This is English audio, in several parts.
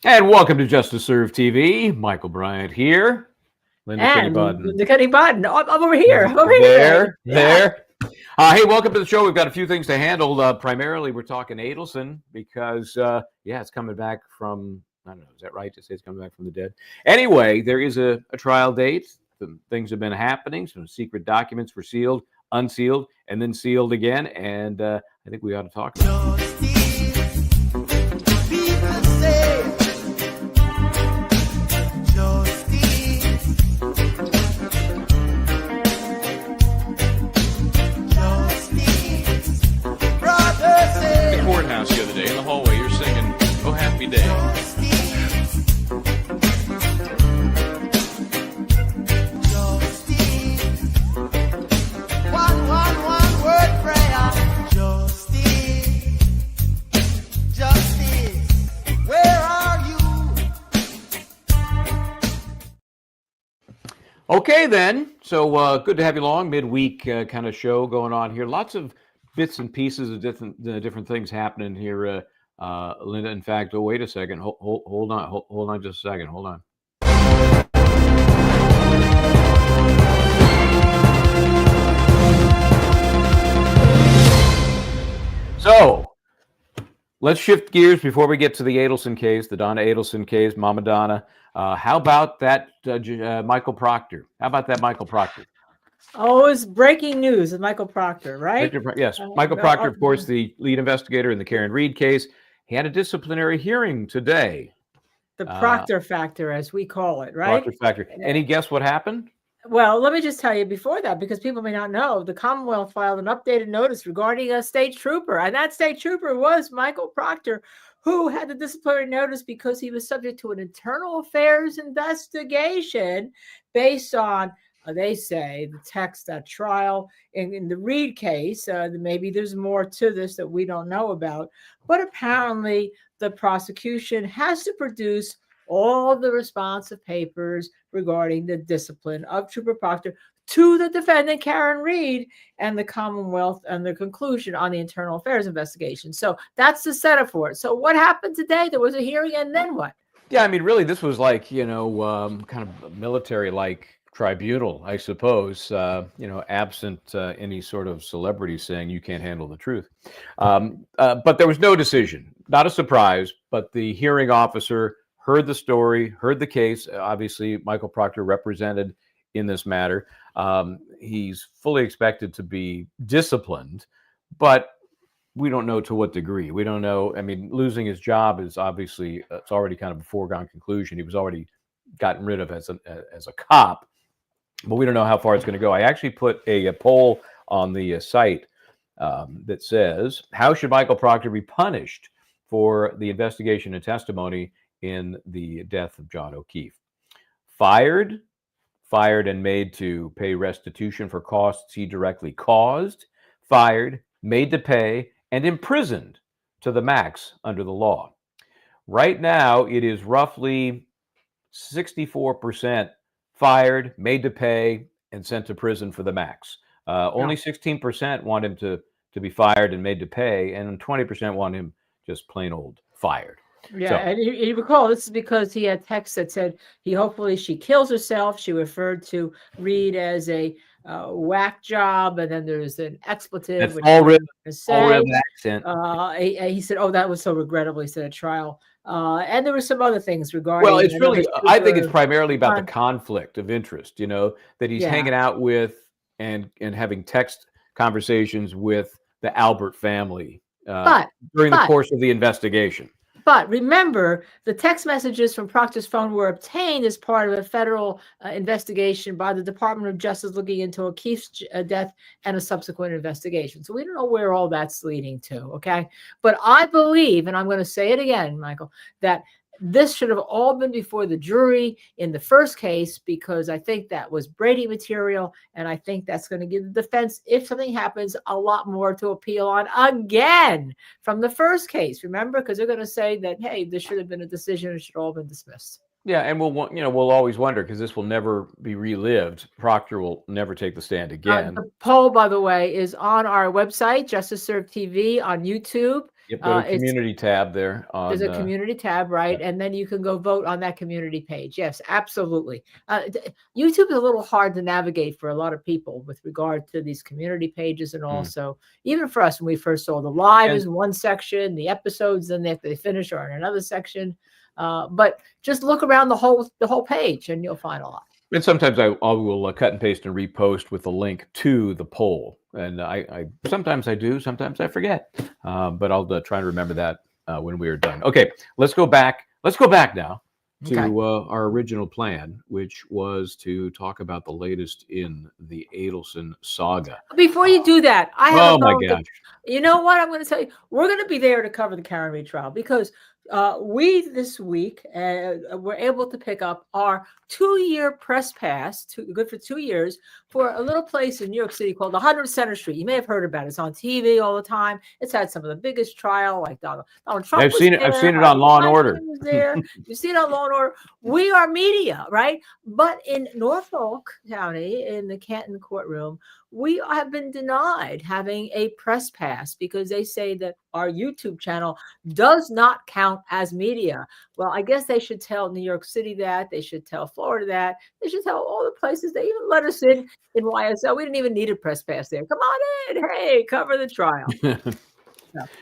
And welcome to Justice Serve TV. Michael Bryant here. Linda Kenny And Bodden. the Kenny Bodden. I'm over here. I'm over here. There. Hey, welcome to the show. We've got a few things to handle. Primarily, we're talking Adelson because, it's coming back from, I don't know, is that right to say it's coming back from the dead? Anyway, there is a trial date. Some things have been happening. Some secret documents were sealed, unsealed, and then sealed again. And I think we ought to talk about it. Courthouse the other day in the hallway, you're singing "Oh Happy Day." One word prayer. Justice, where are you? Okay, then. So good to have you along. Midweek kind of show going on here. Lots of bits and pieces of different things happening here, Linda. In fact, wait a second. Hold on just a second. Hold on. So let's shift gears before we get to the Adelson case, the Donna Adelson case, Mama Donna. How about that Michael Proctor? How about that Michael Proctor? Oh, it's breaking news with Michael Proctor, right? Yes. Michael Proctor, of course, the lead investigator in the Karen Reed case. He had a disciplinary hearing today. The Proctor factor, as we call it, right? Proctor factor. Any guess what happened? Well, let me just tell you before that, because people may not know, the Commonwealth filed an updated notice regarding a state trooper, and that state trooper was Michael Proctor, who had the disciplinary notice because he was subject to an internal affairs investigation based on, they say, the text at trial. In the Reed case, maybe there's more to this that we don't know about, but apparently the prosecution has to produce all the responsive papers regarding the discipline of Trooper Proctor to the defendant, Karen Reed, and the Commonwealth, and the conclusion on the internal affairs investigation. So that's the setup for it. So what happened today? There was a hearing, and then what? Yeah, I mean, really, this was like, kind of military-like tribunal, I suppose, absent any sort of celebrity saying you can't handle the truth. But there was no decision. Not a surprise, but the hearing officer heard the story, heard the case. Obviously, Michael Proctor represented in this matter. He's fully expected to be disciplined, but we don't know to what degree. We don't know. I mean, losing his job is obviously, it's already kind of a foregone conclusion. He was already gotten rid of as a cop, but we don't know how far it's going to go. I actually put a poll on the site that says, how should Michael Proctor be punished for the investigation and testimony in the death of John O'Keefe? Fired and made to pay restitution for costs he directly caused, fired, made to pay, and imprisoned to the max under the law. Right now, it is roughly 64% fired, made to pay, and sent to prison for the max. Only 16% want him to be fired and made to pay, and 20% want him just plain old fired. Yeah, so, and you recall this is because he had text that said she kills herself. She referred to Reed as a whack job, and then there's an expletive. That's all real accent. He said, "Oh, that was so regrettable." He said at trial, and there were some other things regarding. Well, it's really, I think it's primarily about the conflict of interest. That he's hanging out with and having text conversations with the Albert family during the course of the investigation. But remember, the text messages from Proctor's phone were obtained as part of a federal investigation by the Department of Justice looking into O'Keefe's death and a subsequent investigation. So we don't know where all that's leading to, okay? But I believe, and I'm going to say it again, Michael, that this should have all been before the jury in the first case, because I think that was Brady material, and I think that's going to give the defense, if something happens, a lot more to appeal on again from the first case. Remember, because they're going to say that, hey, this should have been a decision; it should have all been dismissed. Yeah, and we'll always wonder, because this will never be relived. Proctor will never take the stand again. The poll, by the way, is on our website, Justice Serve TV, on YouTube. Yep, go to It's community tab there on There's a community tab, right? yeah. And then you can go vote on that community page. Yes, absolutely. YouTube is a little hard to navigate for a lot of people with regard to these community pages, and also even for us when we first saw the live And- is one section, the episodes, then if they finish are in another section. But just look around the whole page, and you'll find a lot. And sometimes I will cut and paste and repost with a link to the poll, and I sometimes I do, sometimes I forget, but I'll try to remember that when we are done. Okay, let's go back. Let's go back now to our original plan, which was to talk about the latest in the Adelson saga. Before you do that, I have Oh a my vote. gosh! You know what I'm going to tell you? We're going to be there to cover the Karen Reed trial because we this week were able to pick up our 2-year press pass, good for 2 years, for a little place in New York City called 100 Center Street. You may have heard about it. It's on TV all the time. It's had some of the biggest trial, like Donald Trump. I've seen it. I've seen it on Law and Order. Was there. You've seen it on Law and Order. We are media, right? But in Norfolk County, in the Canton courtroom, we have been denied having a press pass because they say that our YouTube channel does not count as media. Well, I guess they should tell New York City that. They should tell Florida that. They should tell all the places. They even let us in YSL. We didn't even need a press pass there. Come on in. Hey, cover the trial.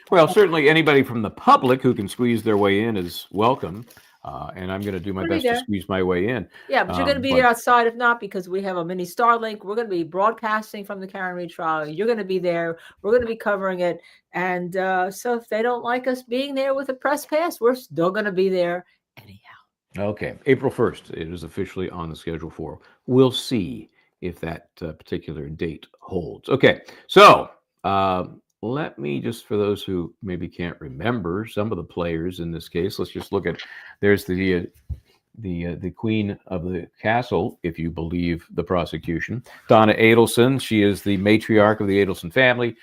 Well, certainly anybody from the public who can squeeze their way in is welcome. And I'm going to do my best to squeeze my way in. Yeah, but you're going to be there outside if not, because we have a mini Starlink. We're going to be broadcasting from the Karen Reed trial. You're going to be there. We're going to be covering it. And so if they don't like us being there with a press pass, we're still going to be there anyhow. Okay, April 1st, it is officially on the schedule for. We'll see if that particular date holds. Okay, so let me just, for those who maybe can't remember some of the players in this case, let's just look at, there's the queen of the castle, if you believe the prosecution, Donna Adelson. She is the matriarch of the Adelson family.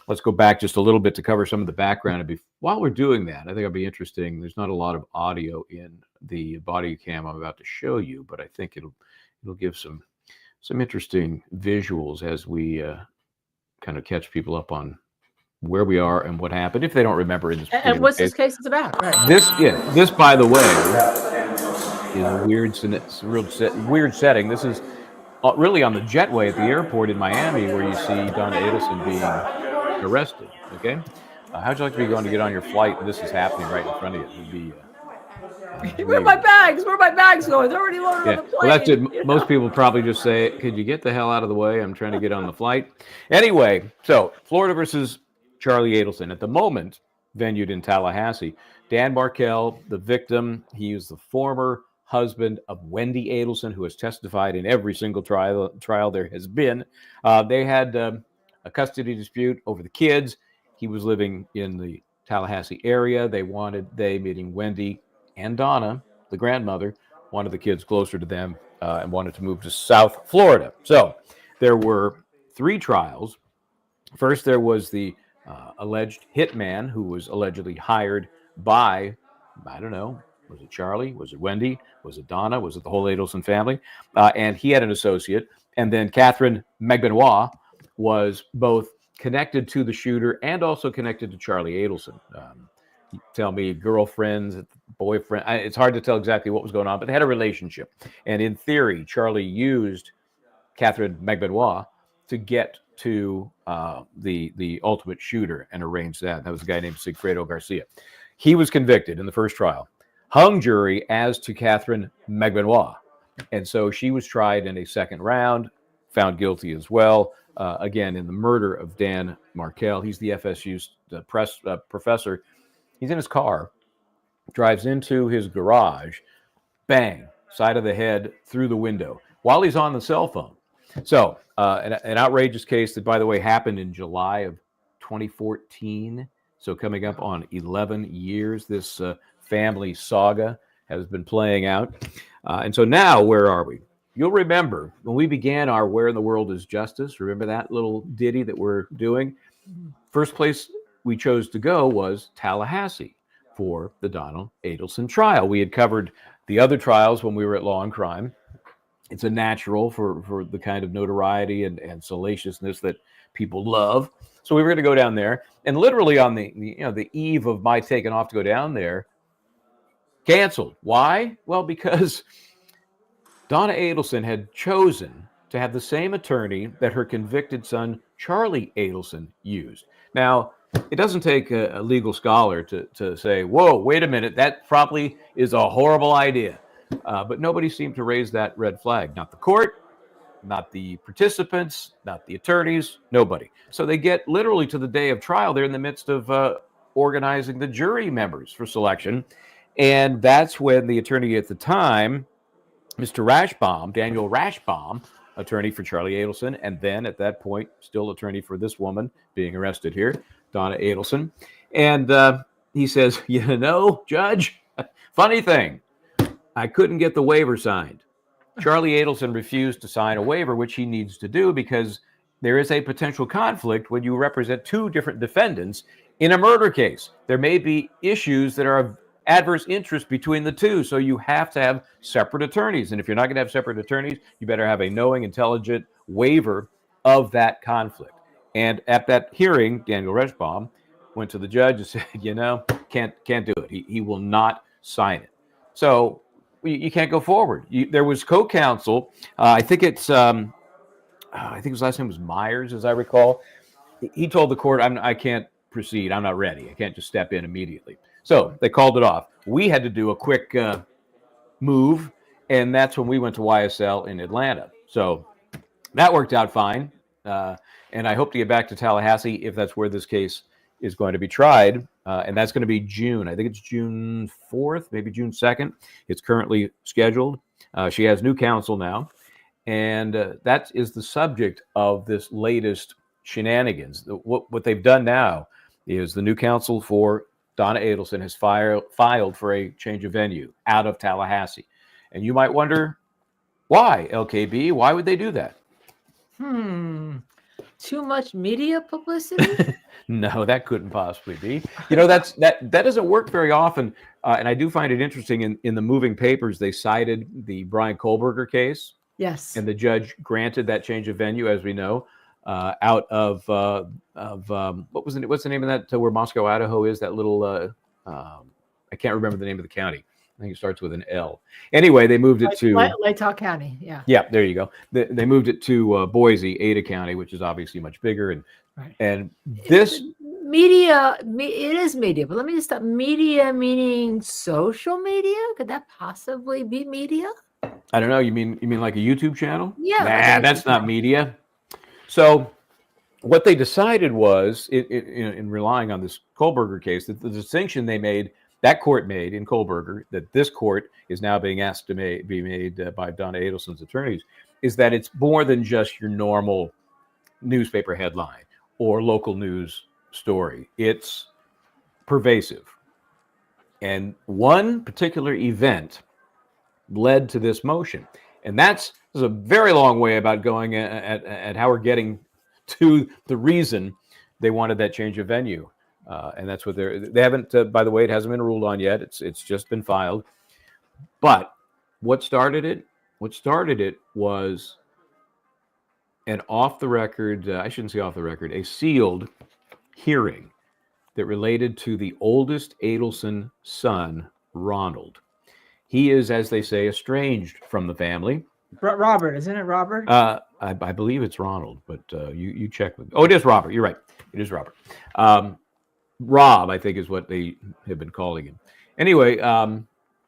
Let's go back just a little bit to cover some of the background. And while we're doing that, I think it'll be interesting. There's not a lot of audio in the body cam I'm about to show you, but I think it'll give some interesting visuals as we kind of catch people up on where we are and what happened if they don't remember in this. And what's this case is about? Right. This, by the way, is a weird setting. This is really on the jetway at the airport in Miami, where you see Donna Adelson being arrested. Okay, how'd you like to be going to get on your flight and this is happening right in front of you? It would be. Where are my bags? Where are my bags going? They're already loaded on the plane. Well, that's it. Most people probably just say, "Could you get the hell out of the way? I'm trying to get on the flight." Anyway, so Florida versus Charlie Adelson, at the moment venued in Tallahassee. Dan Markel, the victim, he was the former husband of Wendy Adelson, who has testified in every single trial there has been. They had a custody dispute over the kids. He was living in the Tallahassee area. They meaning Wendy and Donna, the grandmother, wanted the kids closer to them and wanted to move to South Florida. So there were 3 trials. First, there was the alleged hitman who was allegedly hired by, I don't know, was it Charlie? Was it Wendy? Was it Donna? Was it the whole Adelson family? And he had an associate. And then Catherine McBenoit was both connected to the shooter and also connected to Charlie Adelson. Tell me, girlfriends, boyfriend. It's hard to tell exactly what was going on, but they had a relationship. And in theory, Charlie used Catherine McBenoit to get to the ultimate shooter and arrange that. That was a guy named Sigfredo Garcia. He was convicted in the first trial. Hung jury as to Catherine McBenoit. And so she was tried in a second round, found guilty as well, again, in the murder of Dan Markel. He's the FSU professor. He's in his car, drives into his garage, bang, side of the head through the window while he's on the cell phone. So an outrageous case that, by the way, happened in July of 2014. So coming up on 11 years, this family saga has been playing out. And so now, where are we? You'll remember when we began our Where in the World is Justice? Remember that little ditty that we're doing? First place we chose to go was Tallahassee for the Donna Adelson trial. We had covered the other trials when we were at Law and Crime. It's a natural for the kind of notoriety and salaciousness that people love. So we were going to go down there, and literally on the eve of my taking off to go down there, canceled. Why? Well, because Donna Adelson had chosen to have the same attorney that her convicted son, Charlie Adelson, used. Now, it doesn't take a legal scholar to say, whoa, wait a minute, that probably is a horrible idea. But nobody seemed to raise that red flag. Not the court, not the participants, not the attorneys, nobody. So they get literally to the day of trial. They're in the midst of organizing the jury members for selection. And that's when the attorney at the time, Mr. Rashbaum, Daniel Rashbaum, attorney for Charlie Adelson, and then at that point, still attorney for this woman being arrested here, Donna Adelson. And he says, Judge, funny thing, I couldn't get the waiver signed. Charlie Adelson refused to sign a waiver, which he needs to do because there is a potential conflict when you represent two different defendants in a murder case. There may be issues that are of adverse interest between the two, so you have to have separate attorneys. And if you're not going to have separate attorneys, you better have a knowing, intelligent waiver of that conflict. And at that hearing, Daniel Rashbaum went to the judge and said, can't do it. He will not sign it. So you can't go forward. There was co-counsel. I think his last name was Myers, as I recall. He told the court, I can't proceed. I'm not ready. I can't just step in immediately. So they called it off. We had to do a quick move, and that's when we went to YSL in Atlanta. So that worked out fine. And I hope to get back to Tallahassee if that's where this case is going to be tried. And that's going to be June. I think it's June 4th, maybe June 2nd. It's currently scheduled. She has new counsel now. And that is the subject of this latest shenanigans. What they've done now is the new counsel for Donna Adelson has filed for a change of venue out of Tallahassee. And you might wonder, why, LKB? Why would they do that? Too much media publicity? No, that couldn't possibly be. That doesn't work very often. And I do find it interesting in the moving papers, they cited the Brian Kohlberger case. Yes. And the judge granted that change of venue, as we know, out of what's the name of that where Moscow, Idaho is, that little I can't remember the name of the county. I think it starts with an L. Anyway, they moved it to Latah County. Yeah. Yeah, there you go. They moved it to Boise, Ada County, which is obviously much bigger. And this media, it is media. But let me just stop. Media meaning social media? Could that possibly be media? I don't know. You mean like a YouTube channel? Yeah. Nah, that's not media. So what they decided was, in relying on this Kohlberger case, that the distinction that court made in Kohlberger, that this court is now being asked to be made by Donna Adelson's attorneys, is that it's more than just your normal newspaper headline or local news story. It's pervasive. And one particular event led to this motion. And that's a very long way about going at how we're getting to the reason they wanted that change of venue. And that's what they haven't, by the way, it hasn't been ruled on yet. It's just been filed. But what started it was an off the record, I shouldn't say off the record, a sealed hearing that related to the oldest Adelson son, Ronald. He is, as they say, estranged from the family. Robert, isn't it Robert? I believe it's Ronald, but you check with. Oh, it is Robert. You're right. It is Robert. Rob, I think, is what they have been calling him. Anyway,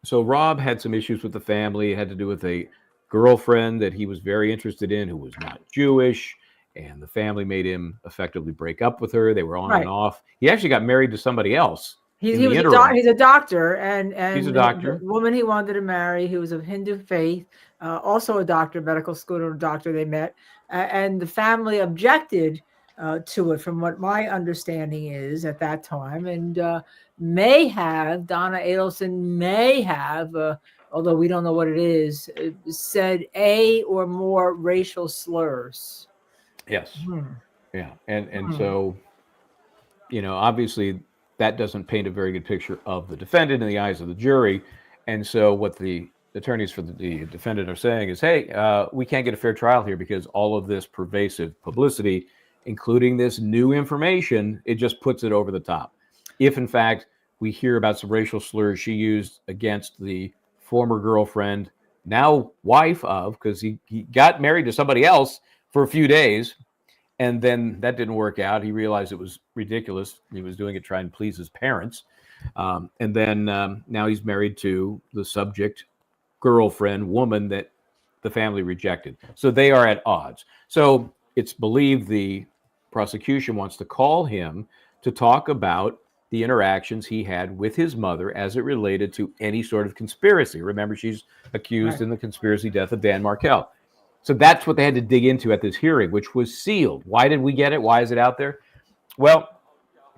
so Rob had some issues with the family. It had to do with a girlfriend that he was very interested in who was not Jewish, and the family made him effectively break up with her. They were on and off. He actually got married to somebody else. He's a doctor, and he's a doctor. The woman he wanted to marry, who was of Hindu faith, also a doctor, medical school doctor. They met, and the family objected to it, from what my understanding is at that time, and Donna Adelson may have, although we don't know what it is, said a or more racial slurs. Yes. Yeah, and so, obviously, that doesn't paint a very good picture of the defendant in the eyes of the jury. And so what the attorneys for the defendant are saying is, hey, we can't get a fair trial here because all of this pervasive publicity including this new information, it just puts it over the top. If, in fact, we hear about some racial slurs she used against the former girlfriend, now wife of, because he got married to somebody else for a few days, and then that didn't work out. He realized it was ridiculous. He was doing it trying to please his parents. And then now he's married to the subject girlfriend woman that the family rejected. So they are at odds. So it's believed the prosecution wants to call him to talk about the interactions he had with his mother as it related to any sort of conspiracy. Remember, she's accused in the conspiracy death of Dan Markel. So that's what they had to dig into at this hearing, which was sealed. Why did we get it? Why is it out there? Well,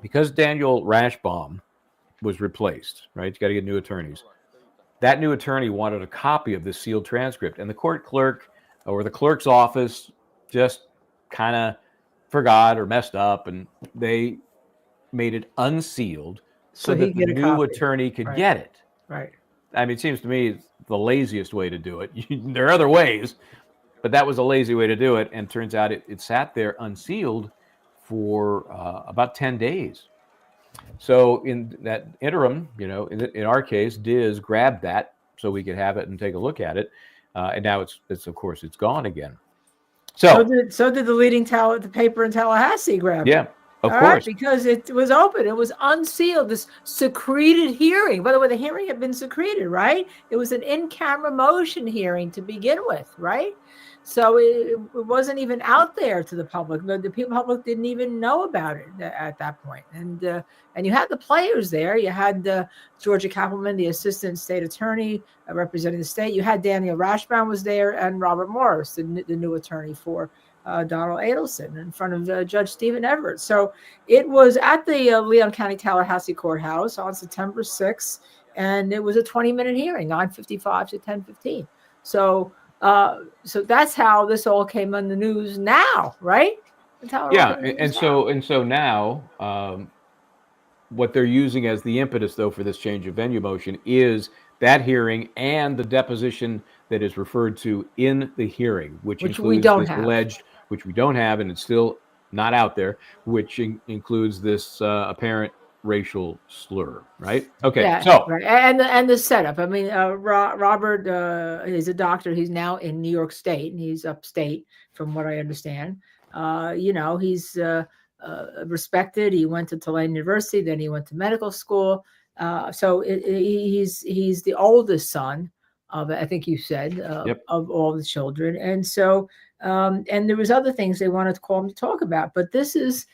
because Daniel Rashbaum was replaced, right? You got to get new attorneys. That new attorney wanted a copy of this sealed transcript, and the court clerk or the clerk's office just kind of forgot or messed up, and they made it unsealed so that the new attorney could get it. Right. I mean, it seems to me it's the laziest way to do it. There are other ways, but that was a lazy way to do it, and turns out it sat there unsealed for about 10 days. So in that interim, in our case, Diz grabbed that so we could have it and take a look at it, and now it's of course it's gone again. So did the leading the paper in Tallahassee grab it. Yeah, of course. Right, because it was open. It was unsealed. This secreted hearing. By the way, the hearing had been secreted, right? It was an in-camera motion hearing to begin with, right? So it wasn't even out there to the public. The public didn't even know about it at that point. And you had the players there. You had Georgia Kappelman, the assistant state attorney representing the state. You had Daniel Rashbaum was there, and Robert Morris, the new attorney for Donna Adelson, in front of Judge Stephen Everett. So it was at the Leon County Tallahassee Courthouse on September 6th, and it was a 20-minute hearing, 9:55 to 10:15. So that's how this all came on the news now, right? Yeah, and so now what they're using as the impetus, though, for this change of venue motion is that hearing and the deposition that is referred to in the hearing, which includes this alleged, which we don't have, and it's still not out there, which includes this apparent racial slur, right? Okay, yeah, so right. And the setup. I mean, Robert is a doctor. He's now in New York State, and he's upstate, from what I understand. He's respected. He went to Tulane University, then he went to medical school. So he's the oldest son of, I think you said, of all the children, and so and there was other things they wanted to call him to talk about, but this is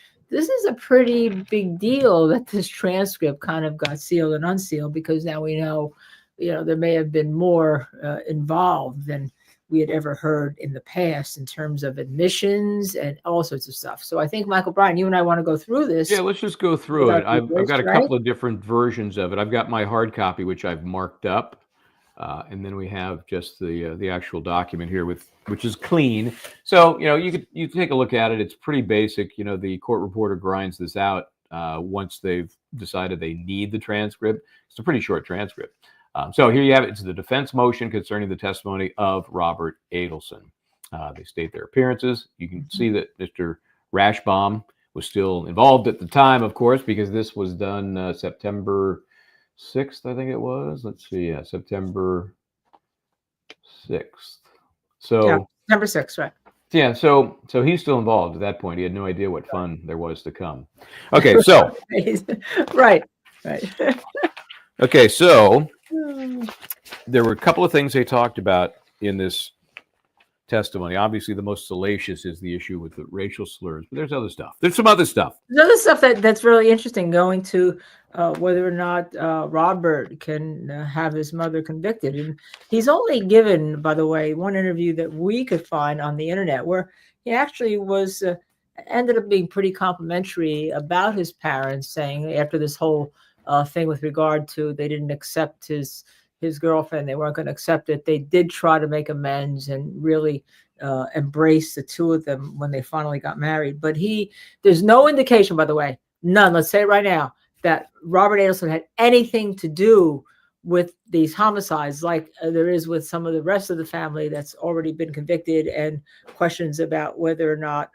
a pretty big deal that this transcript kind of got sealed and unsealed, because now we know, there may have been more involved than we had ever heard in the past in terms of admissions and all sorts of stuff. So I think, Michael Bryan, you and I want to go through this. Yeah, let's just go through it. I've got a couple of different versions of it. I've got my hard copy, which I've marked up. And then we have just the actual document here, which is clean. So you take a look at it. It's pretty basic. The court reporter grinds this out once they've decided they need the transcript. It's a pretty short transcript. So here you have it. It's the defense motion concerning the testimony of Robert Adelson. They state their appearances. You can see that Mr. Rashbaum was still involved at the time, of course, because this was done September 6th, I think it was. Let's see. Yeah, September 6th. So yeah, September 6th, right? Yeah, so he's still involved at that point. He had no idea what fun there was to come. Okay, so right. Okay, so there were a couple of things they talked about in this testimony. Obviously, the most salacious is the issue with the racial slurs, but there's other stuff. There's some other stuff. There's other stuff that's really interesting, going to whether or not Robert can have his mother convicted. And he's only given, by the way, one interview that we could find on the internet where he actually was ended up being pretty complimentary about his parents, saying after this whole thing with regard to they didn't accept his girlfriend, they weren't going to accept it. They did try to make amends and really embrace the two of them when they finally got married. But there's no indication, by the way, none, let's say it right now, that Robert Adelson had anything to do with these homicides like there is with some of the rest of the family that's already been convicted, and questions about whether or not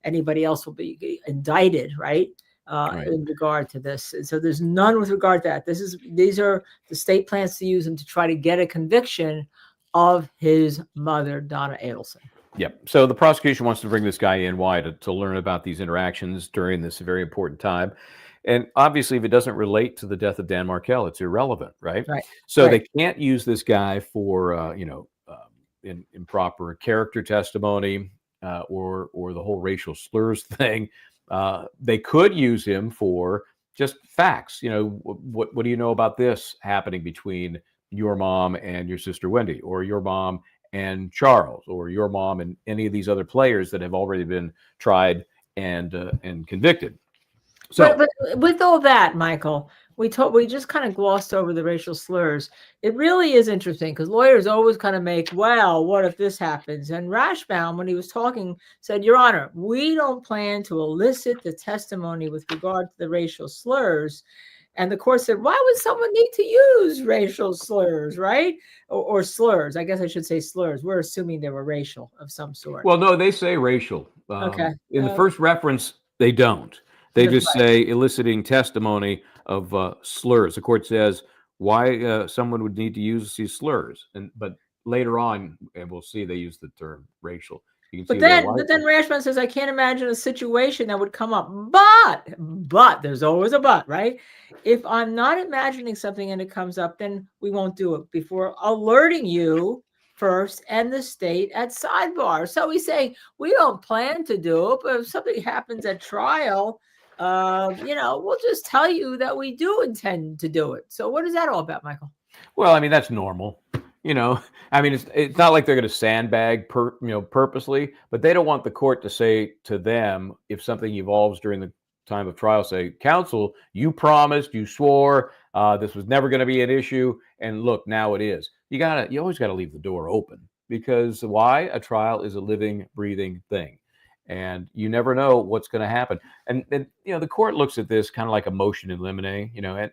anybody else will be indicted, right? Right. In regard to this. And so there's none with regard to that. These are the state plans to use him to try to get a conviction of his mother, Donna Adelson. Yep. So the prosecution wants to bring this guy in. Why? To learn about these interactions during this very important time. And obviously, if it doesn't relate to the death of Dan Markel, it's irrelevant, right? Right. So Right. they can't use this guy for, improper character testimony or the whole racial slurs thing. They could use him for just facts. What do you know about this happening between your mom and your sister Wendy, or your mom and Charles, or your mom and any of these other players that have already been tried and convicted. So, but with all that, Michael, we just kind of glossed over the racial slurs. It really is interesting because lawyers always kind of make, well, what if this happens? And Rashbaum, when he was talking, said, Your Honor, we don't plan to elicit the testimony with regard to the racial slurs. And the court said, why would someone need to use racial slurs, right? Or slurs. I guess I should say slurs. We're assuming they were racial of some sort. well, no, they say racial. Okay. In the first reference, they don't. They That's just right. say eliciting testimony of slurs. The court says why someone would need to use these slurs, but later on, and we'll see, they use the term racial. You can But see then Rashbaum says, I can't imagine a situation that would come up. But there's always a but, right? If I'm not imagining something and it comes up, then we won't do it before alerting you first and the state at sidebar. So he's saying we don't plan to do it, but if something happens at trial, we'll just tell you that we do intend to do it. So what is that all about, Michael? Well, I mean, that's normal. I mean, it's not like they're going to sandbag purposely, but they don't want the court to say to them, if something evolves during the time of trial, say, counsel, you promised, you swore, this was never going to be an issue, and look, now it is. You always got to leave the door open, because why? A trial is a living, breathing thing, and you never know what's going to happen. And the court looks at this kind of like a motion in limine. And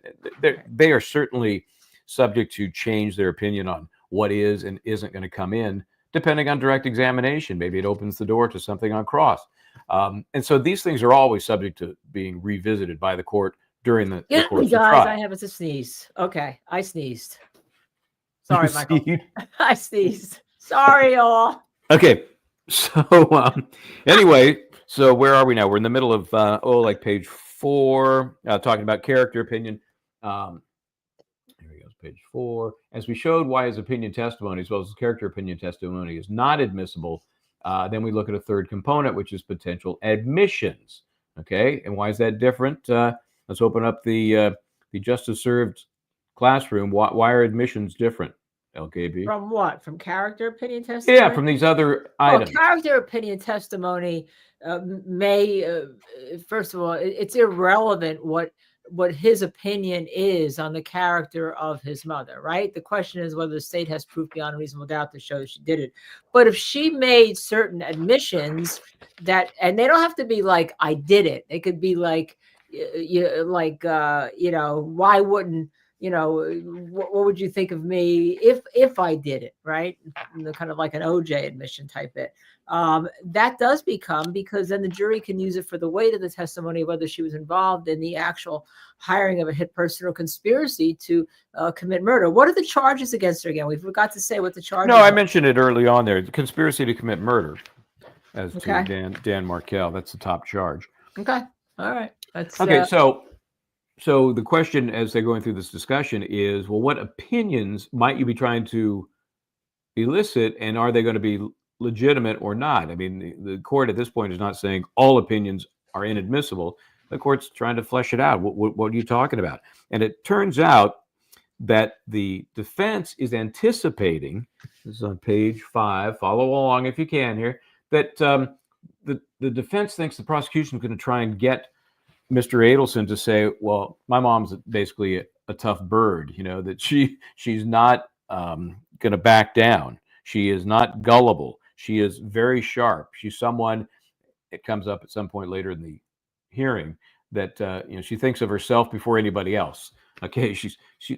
they are certainly subject to change their opinion on what is and isn't going to come in, depending on direct examination. Maybe it opens the door to something on cross. And so these things are always subject to being revisited by the court during the course of trial. I have a sneeze. Okay, I sneezed. Sorry, Michael. Sneezed? I sneezed. Sorry, all. Okay, so anyway, so where are we now? We're in the middle of, like page 4, talking about character opinion. Page 4. As we showed why his opinion testimony, as well as his character opinion testimony, is not admissible, then we look at a third component, which is potential admissions. Okay, and why is that different? Let's open up the justice served classroom. Why are admissions different, LKB? From what? From character opinion testimony? Yeah, from these other items. Character opinion testimony may, first of all, it's irrelevant what his opinion is on the character of his mother, right? The question is whether the state has proof beyond a reasonable doubt to show that she did it. But if she made certain admissions and they don't have to be like, I did it. They could be like, why wouldn't, what would you think of me if I did it, right? Kind of like an OJ admission type bit. That does become, because then the jury can use it for the weight of the testimony, whether she was involved in the actual hiring of a hit person or conspiracy to commit murder. What are the charges against her again? We forgot to say what the charges No, I are. mentioned it early on there. Conspiracy to commit murder as to Dan Markel. That's the top charge. Okay. All right. That's okay. So the question as they're going through this discussion is, well, what opinions might you be trying to elicit, and are they going to be legitimate or not? I mean, the court at this point is not saying all opinions are inadmissible. The court's trying to flesh it out. What are you talking about? And it turns out that the defense is anticipating, this is on page 5, follow along if you can here, that the defense thinks the prosecution is going to try and get Mr. Adelson to say, well, my mom's basically a tough bird, that she's not going to back down. She is not gullible. She is very sharp. She's someone, it comes up at some point later in the hearing, that she thinks of herself before anybody else. Okay,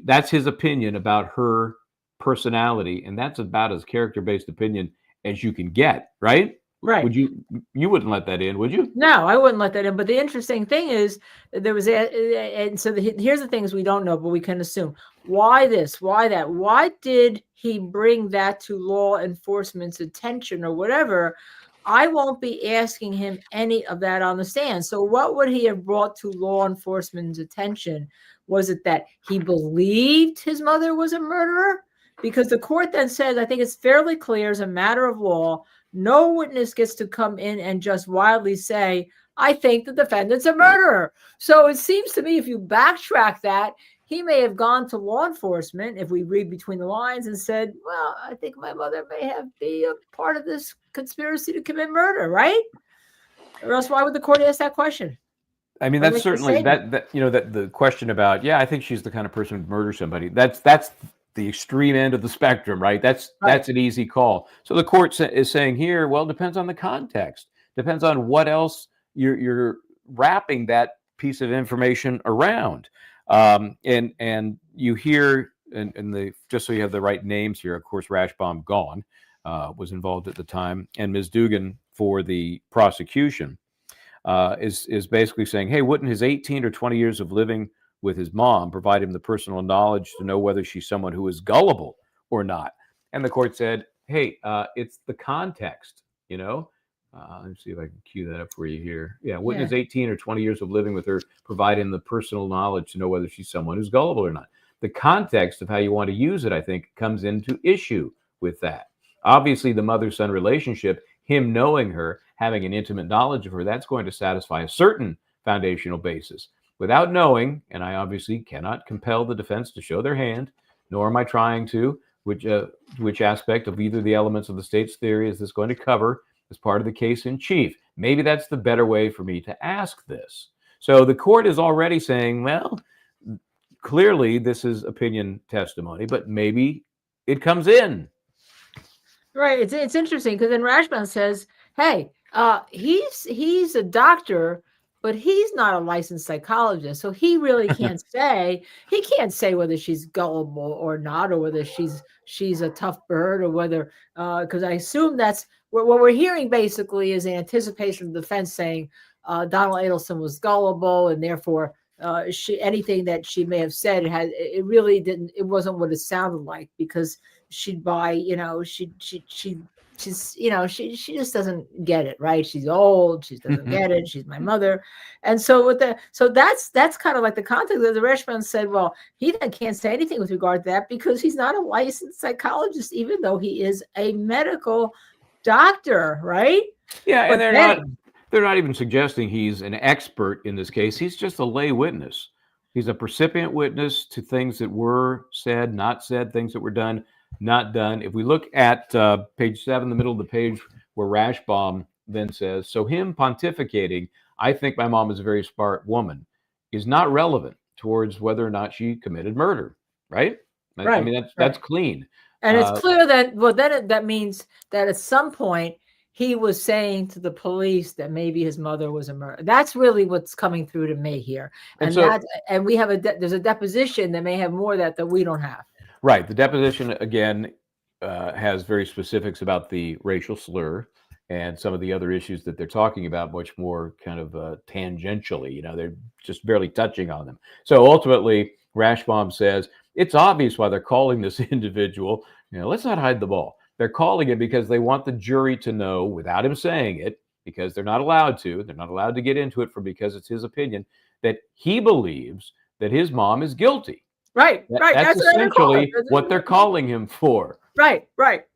that's his opinion about her personality, and that's about as character-based opinion as you can get, right? Right. You wouldn't let that in, would you? No, I wouldn't let that in. But the interesting thing is there was and so here's the things we don't know, but we can assume. Why this? Why that? Why did he bring that to law enforcement's attention or whatever? I won't be asking him any of that on the stand. So what would he have brought to law enforcement's attention? Was it that he believed his mother was a murderer? Because the court then says, I think it's fairly clear as a matter of law, no witness gets to come in and just wildly say, I think the defendant's a murderer. So it seems to me if you backtrack that, he may have gone to law enforcement, if we read between the lines, and said, well, I think my mother may be a part of this conspiracy to commit murder, right? Or else why would the court ask that question? I mean, that's certainly that the question about, I think she's the kind of person who'd murder somebody. That's the extreme end of the spectrum, right? That's an easy call. So the court is saying here, well, it depends on the context, depends on what else you're wrapping that piece of information around. And you hear, and just so you have the right names here, of course, Rashbaum gone, was involved at the time, and Ms. Dugan for the prosecution is basically saying, hey, wouldn't his 18 or 20 years of living with his mom provide him the personal knowledge to know whether she's someone who is gullible or not? And the court said, hey, it's the context, Let me see if I can cue that up for you here. Yeah, wouldn't his 18 or 20 years of living with her provide him the personal knowledge to know whether she's someone who's gullible or not? The context of how you want to use it, I think, comes into issue with that. Obviously, the mother-son relationship, him knowing her, having an intimate knowledge of her, that's going to satisfy a certain foundational basis. Without knowing, and I obviously cannot compel the defense to show their hand, nor am I trying to, which aspect of either the elements of the state's theory is this going to cover as part of the case in chief. Maybe that's the better way for me to ask this. So the court is already saying, well, clearly this is opinion testimony, but maybe it comes in. Right. It's interesting because then Rashbaum says, hey, he's a doctor, but he's not a licensed psychologist. So he really can't say whether she's gullible or not, or whether she's a tough bird, or whether, because I assume that's what we're hearing basically is the anticipation of the defense saying Donna Adelson was gullible, and therefore anything that she may have said it wasn't what it sounded like, because she'd buy, she just doesn't get it, right? She's old, she doesn't get it, she's my mother. And so that's kind of like the context of the Rashbaum said, well, he then can't say anything with regard to that because he's not a licensed psychologist, even though he is a medical doctor, right? Yeah, and they're not even suggesting he's an expert in this case. He's just a lay witness. He's a precipient witness to things that were said, not said, things that were done, not done. If we look at page 7, the middle of the page, where Rashbaum then says, so him pontificating, I think my mom is a very smart woman, is not relevant towards whether or not she committed murder, right? Right. I mean, that's clean. And it's clear that, that means that at some point he was saying to the police that maybe his mother was a murderer. That's really what's coming through to me here. And we have there's a deposition that may have more of that we don't have. Right. The deposition, again, has very specifics about the racial slur and some of the other issues that they're talking about much more kind of tangentially. They're just barely touching on them. So ultimately, Rashbaum says, it's obvious why they're calling this individual. Let's not hide the ball. They're calling it because they want the jury to know, without him saying it, because they're not allowed to. They're not allowed to get into it because it's his opinion, that he believes that his mom is guilty. Right. That's essentially what they're calling him for. Right.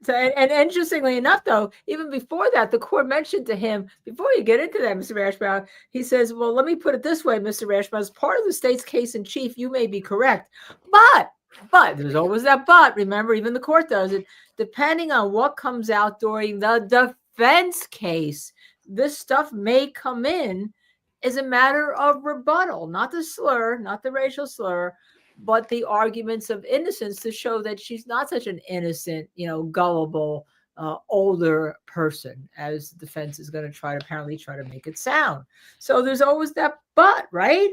So, and interestingly enough, though, even before that, the court mentioned to him, before you get into that, Mr. Rashbaum, he says, well, let me put it this way, Mr. Rashbaum, as part of the state's case in chief, you may be correct. But there's always that but. Remember, even the court does it. Depending on what comes out during the defense case, this stuff may come in as a matter of rebuttal, not the slur, not the racial slur, but the arguments of innocence to show that she's not such an innocent, gullible, older person as the defense is going to apparently try to make it sound. So there's always that but, right?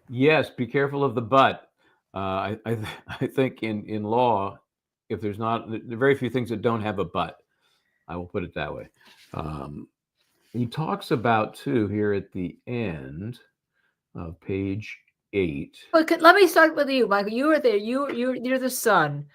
Yes, be careful of the but. I think in law, if there are very few things that don't have a but. I will put it that way. He talks about too here at the end of page 8. Well, let me start with you, Michael. You were there. You're the son.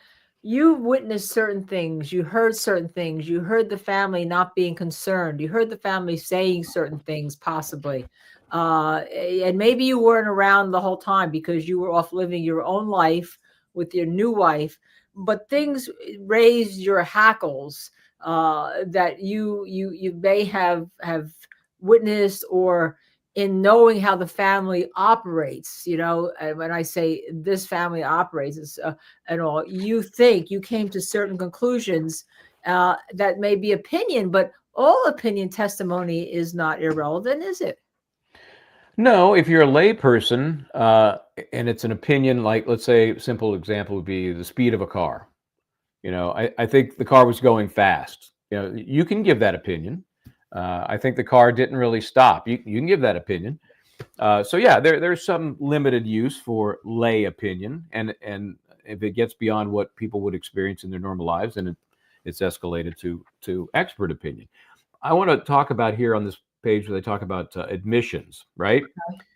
You witnessed certain things. You heard certain things. You heard the family not being concerned. You heard the family saying certain things, possibly. And maybe you weren't around the whole time because you were off living your own life with your new wife. But things raised your hackles that you may have witnessed, or in knowing how the family operates. And when I say this family operates, it's, and all, you came to certain conclusions that may be opinion, but all opinion testimony is not irrelevant, is it? No, if you're a lay person and it's an opinion, like let's say a simple example would be the speed of a car. I think the car was going fast. You can give that opinion. I think the car didn't really stop. You can give that opinion. So yeah, there's some limited use for lay opinion, and if it gets beyond what people would experience in their normal lives, then it's escalated to expert opinion. I want to talk about here on this page where they talk about admissions, right?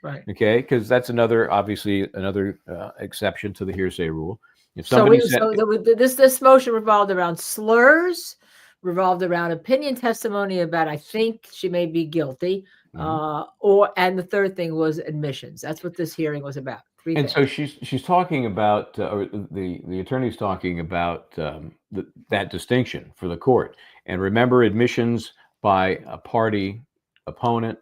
Right. Okay, because that's obviously another exception to the hearsay rule. If somebody this motion revolved around slurs, revolved around opinion testimony about I think she may be guilty, and the third thing was admissions. That's what this hearing was about. And so she's talking about, or the attorney's talking about that distinction for the court. And remember, admissions by a party opponent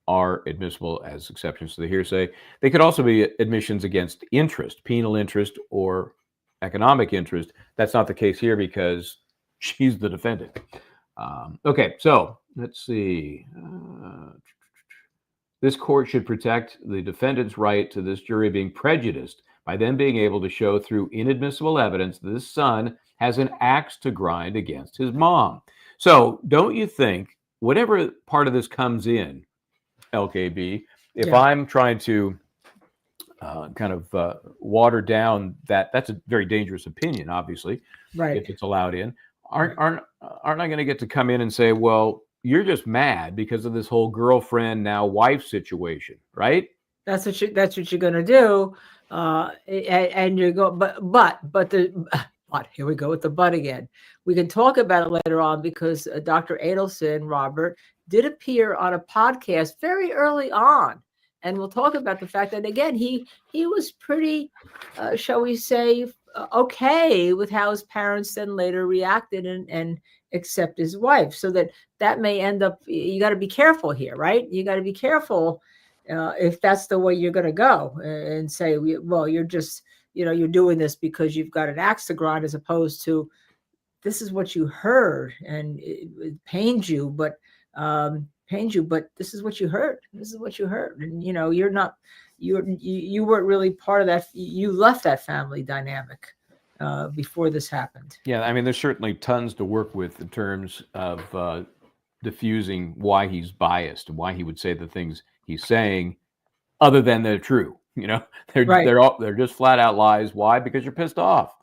are admissible as exceptions to the hearsay. They could also be admissions against interest, penal interest or economic interest. That's not the case here because she's the defendant. Okay, so let's see. This court should protect the defendant's right to this jury being prejudiced by them being able to show through inadmissible evidence that this son has an axe to grind against his mom. So don't you think, whatever part of this comes in, LKB, if I'm trying to water down that's a very dangerous opinion, obviously, right? If it's allowed in, aren't I going to get to come in and say, well, you're just mad because of this whole girlfriend now wife situation, right? That's what you're going to do, and you're going, but here we go with the but again. We can talk about it later on because Dr. Adelson, Robert, did appear on a podcast very early on, and we'll talk about the fact that again he was pretty, shall we say, okay with how his parents then later reacted and accept his wife. So that may end up. You got to be careful here, right? You got to be careful if that's the way you're going to go and say, well, you're just you're doing this because you've got an axe to grind, as opposed to this is what you heard and it pains you, but this is what you heard. This is what you heard. And, you're not, you weren't really part of that. You left that family dynamic before this happened. Yeah. I mean, there's certainly tons to work with in terms of diffusing why he's biased and why he would say the things he's saying other than they're true. They're just flat out lies. Why? Because you're pissed off.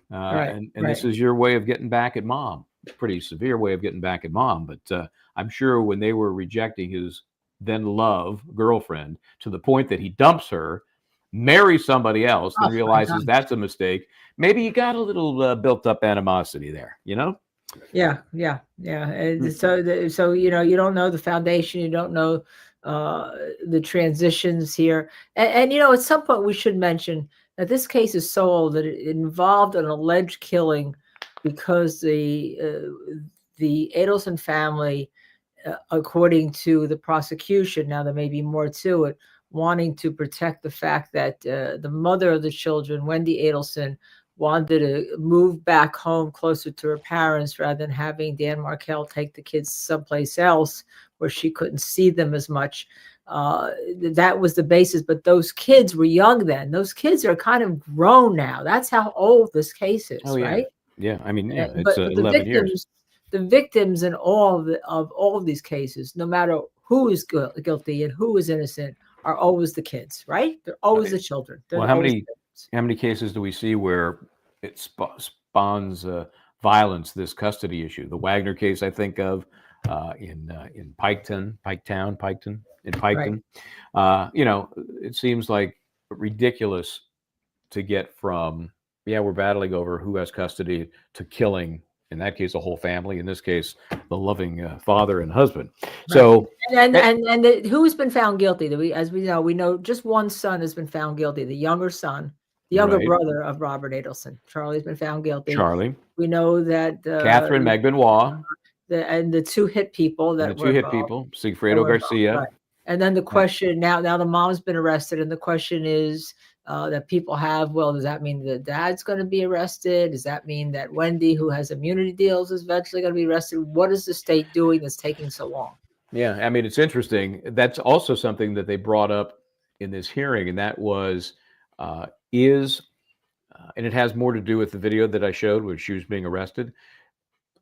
And this is your way of getting back at mom. Pretty severe way of getting back at mom. But I'm sure when they were rejecting his then love girlfriend to the point that he dumps her, marries somebody else, and realizes that's a mistake, maybe you got a little built up animosity there, Yeah. And so you don't know the foundation. You don't know the transitions here. And at some point we should mention that this case is so old that it involved an alleged killing because the Adelson family, according to the prosecution, now there may be more to it, wanting to protect the fact that the mother of the children, Wendy Adelson, wanted to move back home closer to her parents rather than having Dan Markel take the kids someplace else where she couldn't see them as much. That was the basis, but those kids were young then. Those kids are kind of grown now. That's how old this case is, right? Yeah, I mean, it's but 11 years. The victims in all of these cases, no matter who is guilty and who is innocent, are always the kids, right? They're always the children. Well, how many cases do we see where it spawns violence, this custody issue. The Wagner case I think of in Piketon, in Piketon. You know, it seems like ridiculous to get from, yeah, we're battling over who has custody, to killing, in that case, a whole family. In this case, the loving father and husband. Right. So, who's been found guilty? As we know, just one son has been found guilty. The younger son, the younger brother of Robert Adelson, Charlie's been found guilty. Charlie. We know that Catherine Meg Benoit, and the two hit people that were involved, Sigfredo Garcia. Right. And then the question now the mom's been arrested, and the question is that people have, well, does that mean the dad's going to be arrested? Does that mean that Wendy, who has immunity deals, is eventually going to be arrested? What is the state doing that's taking so long? Yeah, I mean, it's interesting. That's also something that they brought up in this hearing, and that was and it has more to do with the video that I showed where she was being arrested.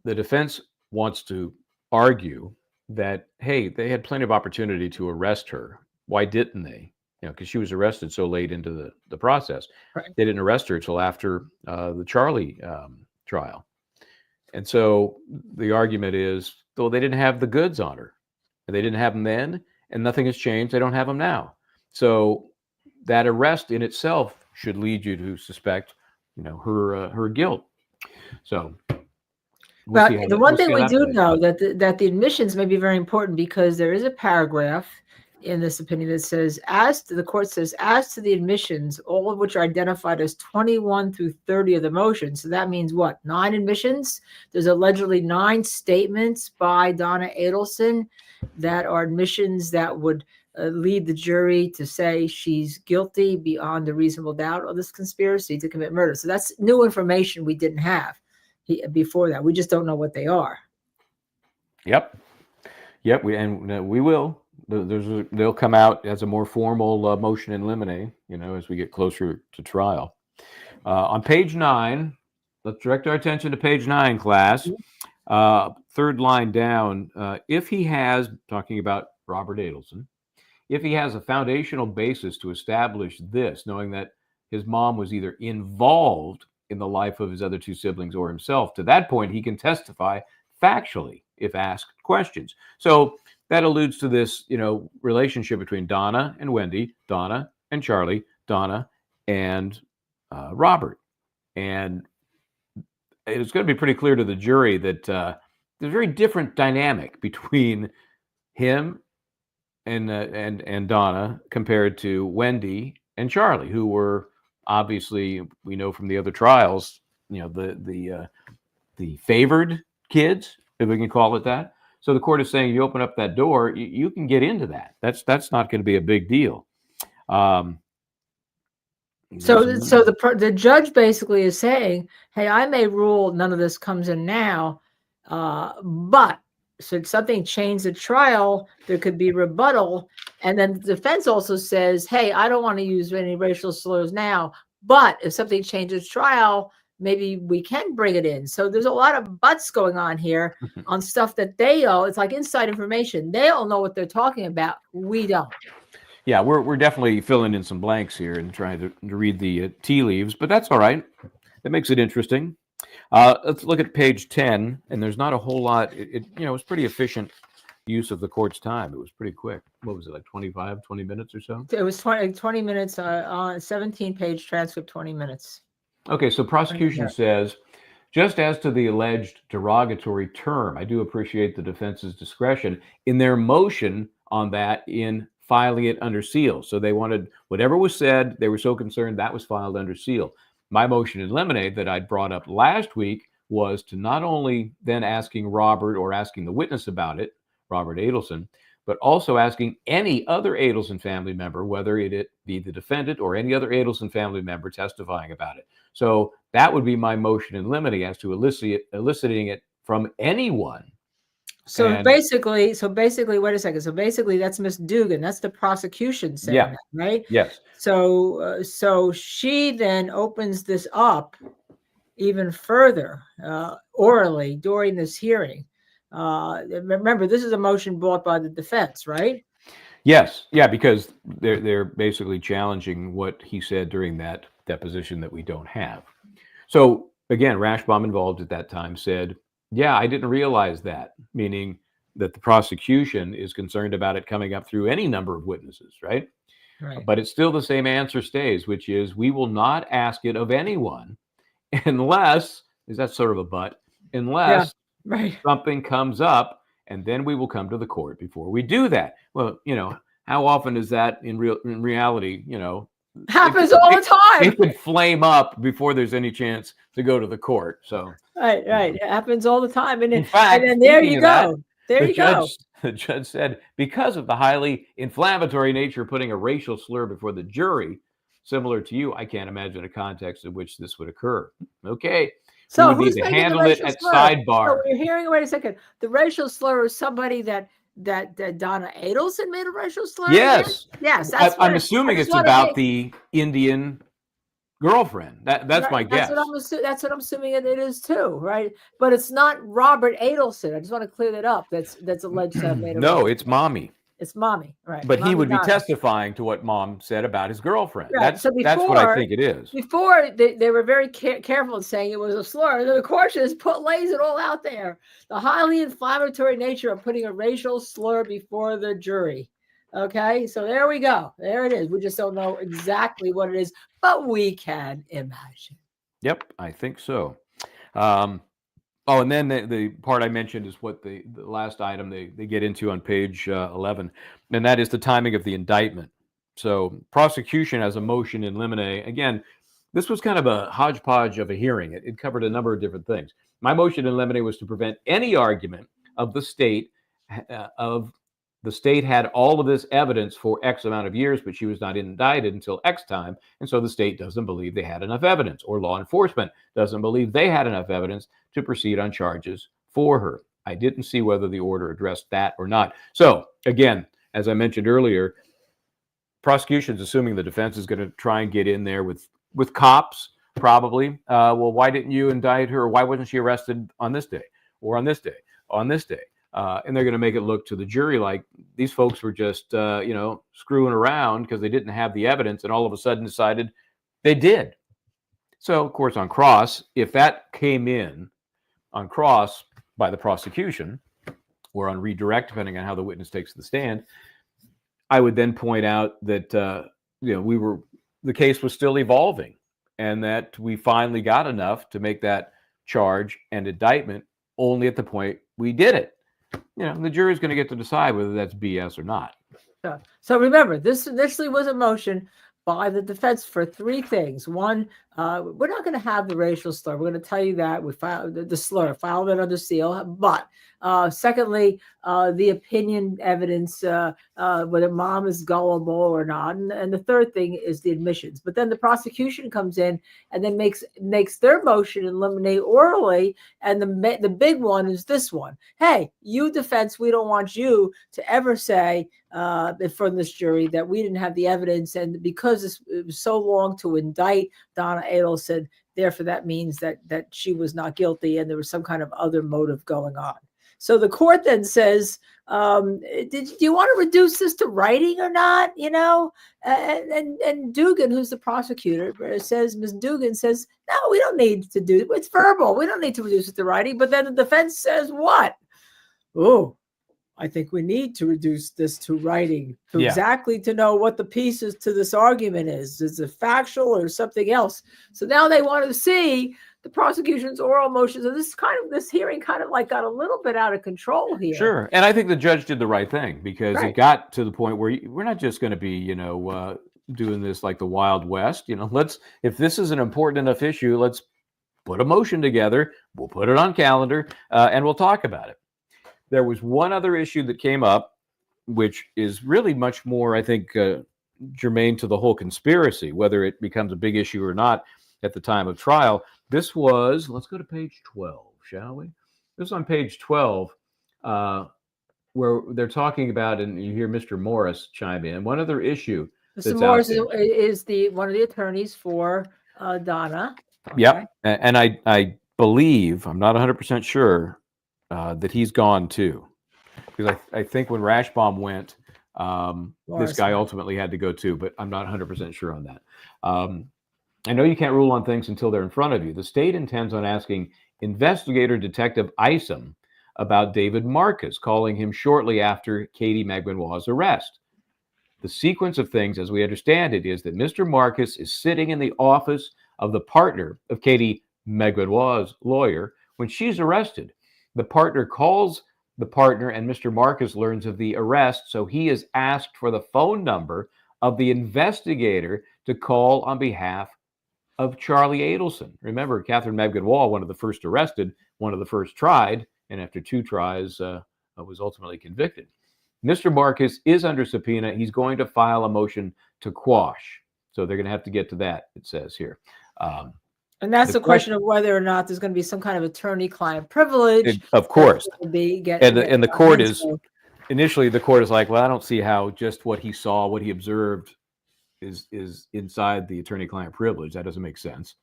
The defense wants to argue that, hey, they had plenty of opportunity to arrest her. Why didn't they? You know, because she was arrested so late into the process. Right. They didn't arrest her until after the Charlie trial. And so the argument is, well, they didn't have the goods on her. And they didn't have them then, and nothing has changed. They don't have them now. So that arrest in itself should lead you to suspect, you know, her guilt. So but the one thing we do know that the admissions may be very important, because there is a paragraph in this opinion that says, the court says, as to the admissions, all of which are identified as 21 through 30 of the motion. So that means what? 9 admissions. There's allegedly 9 statements by Donna Adelson that are admissions that would lead the jury to say she's guilty beyond a reasonable doubt of this conspiracy to commit murder. So that's new information we didn't have before that. We just don't know what they are. Yep. We will. They'll come out as a more formal motion in limine, you know, as we get closer to trial. On page 9, let's direct our attention to page 9, class. Third line down, if he has, talking about Robert Adelson, if he has a foundational basis to establish this, knowing that his mom was either involved in the life of his other 2 siblings or himself, to that point, he can testify factually if asked questions. So that alludes to this, you know, relationship between Donna and Wendy, Donna and Charlie, Donna and Robert. And it's going to be pretty clear to the jury that there's a very different dynamic between him and Donna compared to Wendy and Charlie, who were obviously, we know from the other trials, you know, the favored kids, if we can call it that. So the court is saying, you open up that door, you can get into that. That's not going to be a big deal. So the judge basically is saying, hey, I may rule none of this comes in now, but should something change the trial, there could be rebuttal. And then the defense also says, hey, I don't want to use any racial slurs now, but if something changes trial, maybe we can bring it in. So there's a lot of buts going on here on stuff that they all, it's like inside information. They all know what they're talking about. We don't. Yeah, we're definitely filling in some blanks here and trying to read the tea leaves, but that's all right. That makes it interesting. Let's look at page 10, and there's not a whole lot. It was pretty efficient use of the court's time. It was pretty quick. What was it, like 20 minutes or so? It was 20 minutes on 17-page transcript, 20 minutes. Okay, so prosecution says, just as to the alleged derogatory term, I do appreciate the defense's discretion in their motion on that in filing it under seal. So they wanted whatever was said, they were so concerned that was filed under seal. My motion in limine that I'd brought up last week was to not only then asking Robert or asking the witness about it, Robert Adelson, but also asking any other Adelson family member, whether it be the defendant or any other Adelson family member testifying about it. So that would be my motion in limine as to eliciting it from anyone. So basically, wait a second. So basically, that's Miss Dugan. That's the prosecution saying that, right? Yes. So she then opens this up even further orally during this hearing. Remember, this is a motion brought by the defense, right? Yes. Yeah, because they're basically challenging what he said during that deposition that we don't have. So again, Rashbaum involved at that time said, yeah, I didn't realize that, meaning that the prosecution is concerned about it coming up through any number of witnesses, right? Right. But it's still the same answer stays, which is we will not ask it of anyone unless, is that sort of a but, unless Right. something comes up, and then we will come to the court before we do that. Well, how often is that in reality, Happens all the time. it could flame up before there's any chance to go to the court. So Right. It happens all the time. And in fact, then there speaking you of that, go. There you go. the judge said, because of the highly inflammatory nature of putting a racial slur before the jury, similar to you, I can't imagine a context in which this would occur. Okay. So we would who's need to making the handle it racial at slur? sidebar. So we're hearing, wait a second. The racial slur is somebody that Donna Adelson made a racial slur? Yes. Yes. I'm assuming it's about the Indian girlfriend. That's my guess. That's what I'm assuming it is too, right? But it's not Robert Adelson. I just want to clear that up. That's alleged to have made a No, it's mommy. It's mommy, right? But mommy he would be Donna. testifying to what mom said about his girlfriend. Right. That's what I think it is. Before they were very careful in saying it was a slur. And then the court just lays it all out there. The highly inflammatory nature of putting a racial slur before the jury. Okay, so there we go. There it is. We just don't know exactly what it is, but we can imagine. Yep, I think so. And then the part I mentioned is what the last item they get into on page 11, and that is the timing of the indictment. So prosecution has a motion in limine. Again, this was kind of a hodgepodge of a hearing. It covered a number of different things. My motion in limine was to prevent any argument of the state had all of this evidence for X amount of years, but she was not indicted until X time. And so the state doesn't believe they had enough evidence, or law enforcement doesn't believe they had enough evidence to proceed on charges for her. I didn't see whether the order addressed that or not. So again, as I mentioned earlier, prosecution's assuming the defense is going to try and get in there with cops, probably. Well, why didn't you indict her? Or why wasn't she arrested on this day, or on this day, on this day? And they're going to make it look to the jury like these folks were just, screwing around because they didn't have the evidence, and all of a sudden decided they did. So, of course, on cross, if that came in on cross by the prosecution, or on redirect, depending on how the witness takes the stand, I would then point out that the case was still evolving, and that we finally got enough to make that charge and indictment only at the point we did it. The jury is going to get to decide whether that's BS or not. So remember, this initially was a motion by the defense for three things. One, we're not going to have the racial slur. We're going to tell you that we filed the slur, filed it under seal. But secondly, the opinion evidence, whether mom is gullible or not. And the third thing is the admissions. But then the prosecution comes in and then makes their motion in limine orally. And the big one is this one. Hey, you defense, we don't want you to ever say from this jury that we didn't have the evidence. And because it was so long to indict Donna Adelson, therefore that means that she was not guilty and there was some kind of other motive going on. So the court then says, do you want to reduce this to writing or not? And Dugan, who's the prosecutor, says, Ms. Dugan says, no, we don't need to do it. It's verbal. We don't need to reduce it to writing. But then the defense says what? Oh, I think we need to reduce this to writing exactly to know what the pieces to this argument is. Is it factual or something else? So now they want to see the prosecution's oral motions. And this hearing kind of like got a little bit out of control here. Sure. And I think the judge did the right thing, because it got to the point where we're not just going to be, doing this like the Wild West. If this is an important enough issue, let's put a motion together. We'll put it on calendar and we'll talk about it. There was one other issue that came up, which is really much more, I think, germane to the whole conspiracy, whether it becomes a big issue or not at the time of trial. This was, let's go to page 12, shall we? This is on page 12, where they're talking about, and you hear Mr. Morris chime in. One other issue. Mr. Morris is one of the attorneys for Donna. Yep. And I believe, I'm not 100% sure, that he's gone too, because I think when Rashbaum went, this guy ultimately had to go too, but I'm not 100% sure on that. I know you can't rule on things until they're in front of you. The state intends on asking investigator Detective Isom about David Marcus, calling him shortly after Katie Magwinoir's arrest. The sequence of things, as we understand it, is that Mr. Marcus is sitting in the office of the partner of Katie Magwinoir's lawyer when she's arrested. The partner calls the partner, and Mr. Marcus learns of the arrest, so he is asked for the phone number of the investigator to call on behalf of Charlie Adelson. Remember, Catherine Magwinoir, one of the first arrested, one of the first tried, and after 2 tries, was ultimately convicted. Mr. Marcus is under subpoena. He's going to file a motion to quash. So they're going to have to get to that, it says here. And that's the question of whether or not there's going to be some kind of attorney-client privilege. Of course. And the court is, initially the court is like, well, I don't see how just what he saw, what he observed is inside the attorney-client privilege. That doesn't make sense.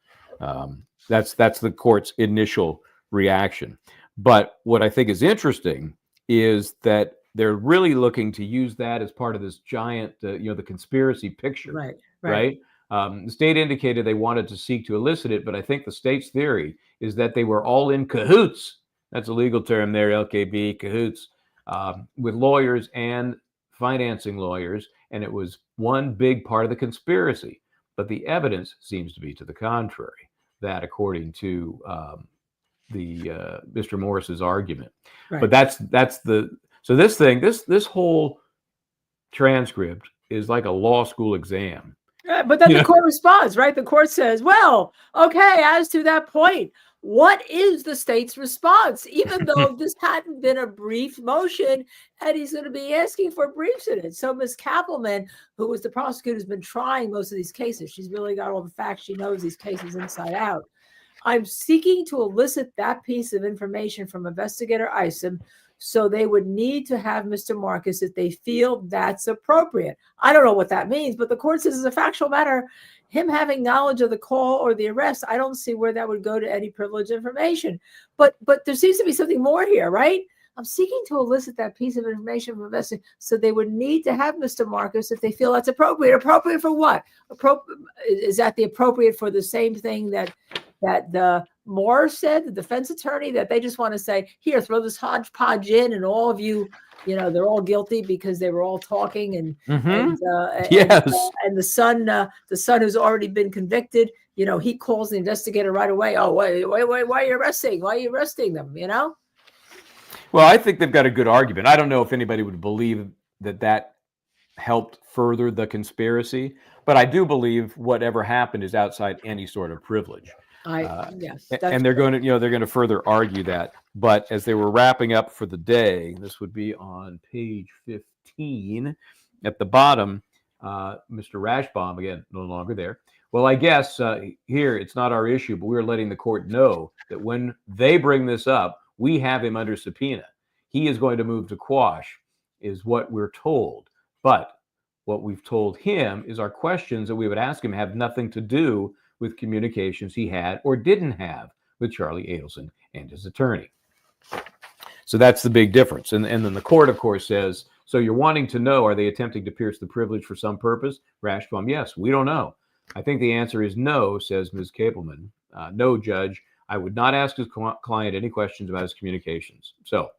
That's the court's initial reaction. But what I think is interesting is that they're really looking to use that as part of this giant, the conspiracy picture. Right. The state indicated they wanted to seek to elicit it, but I think the state's theory is that they were all in cahoots. That's a legal term there, LKB, cahoots, with lawyers and financing lawyers, and it was one big part of the conspiracy. But the evidence seems to be to the contrary, that according to Mr. Morris's argument. Right. But so this whole transcript is like a law school exam. But then the court responds, right? The court says, well, okay, as to that point, what is the state's response? Even though this hadn't been a brief motion, and he's going to be asking for briefs in it. So Ms. Kappelman, who was the prosecutor who's been trying most of these cases, she's really got all the facts. She knows these cases inside out. I'm seeking to elicit that piece of information from Investigator Isom, so they would need to have Mr. Marcus if they feel that's appropriate. I don't know what that means, but the court says as a factual matter, him having knowledge of the call or the arrest, I don't see where that would go to any privileged information. But there seems to be something more here, right? I'm seeking to elicit that piece of information from investigators, so they would need to have Mr. Marcus if they feel that's appropriate. Appropriate for what? Is that the appropriate for the same thing that the Moore said, the defense attorney, that they just want to say, here, throw this hodgepodge in, and all of you, they're all guilty because they were all talking, and yes, and the son who's already been convicted, he calls the investigator right away. Oh, wait, why are you arresting? Why are you arresting them? Well, I think they've got a good argument. I don't know if anybody would believe that helped further the conspiracy, but I do believe whatever happened is outside any sort of privilege. Yes, and they're going to further argue that. But as they were wrapping up for the day, this would be on page 15 at the bottom. Mr. Rashbaum, again, no longer there. Well, I guess here it's not our issue, but we're letting the court know that when they bring this up, we have him under subpoena. He is going to move to quash, is what we're told. But what we've told him is our questions that we would ask him have nothing to do with communications he had or didn't have with Charlie Adelson and his attorney. So that's the big difference. And then the court, of course, says, so you're wanting to know, are they attempting to pierce the privilege for some purpose? Rashbaum, yes, we don't know. I think the answer is no, says Ms. Kappelman. No, Judge, I would not ask his client any questions about his communications. So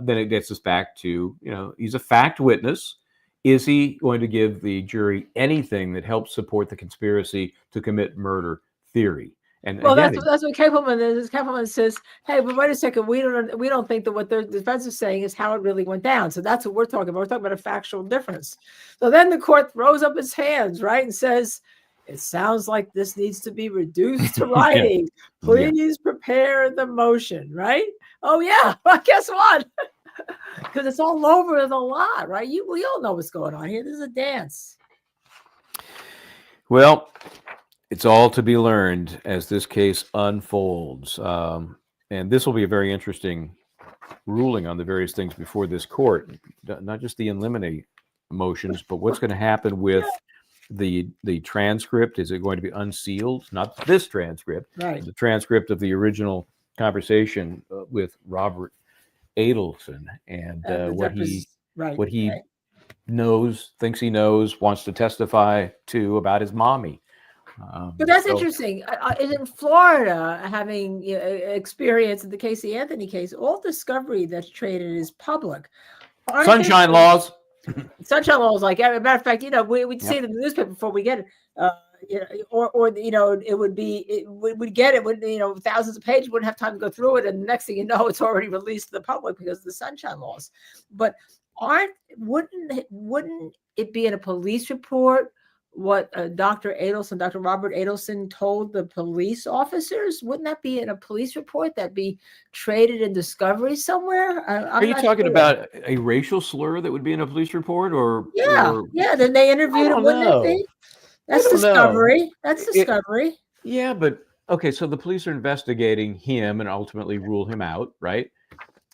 then it gets us back to, he's a fact witness. Is he going to give the jury anything that helps support the conspiracy to commit murder theory? And well, again, that's what Kappelman is. Kappelman says, "Hey, but wait a second. We don't think that what the defense is saying is how it really went down. So that's what we're talking about. We're talking about a factual difference." So then the court throws up its hands, right, and says, "It sounds like this needs to be reduced to writing. Please prepare the motion." Right? Oh yeah. Well, guess what? Because it's all over the lot, right? We all know what's going on here. This is a dance. Well, it's all to be learned as this case unfolds. And this will be a very interesting ruling on the various things before this court, not just the in limine motions, but what's going to happen with the transcript. Is it going to be unsealed? Not this transcript, right? The transcript of the original conversation with Robert Adelson and what he knows, thinks he knows, wants to testify to about his mommy. But that's So- interesting. In Florida, having experience in the Casey Anthony case, all discovery that's traded is public. Aren't there Sunshine some- laws. Sunshine laws, like, as a matter of fact, we'd Yep. see it in the newspaper before we get it. Or it would be, we'd get it when, thousands of pages, wouldn't have time to go through it. And the next thing you know, it's already released to the public because of the sunshine laws. But wouldn't it be in a police report what Dr. Robert Adelson told the police officers? Wouldn't that be in a police report that be traded in discovery somewhere? Are you talking about a racial slur that would be in a police report, or Yeah. Then they interviewed him, wouldn't it be? That's don't know. discovery. That's discovery. Yeah, but okay, so the police are investigating him and ultimately rule him out, right?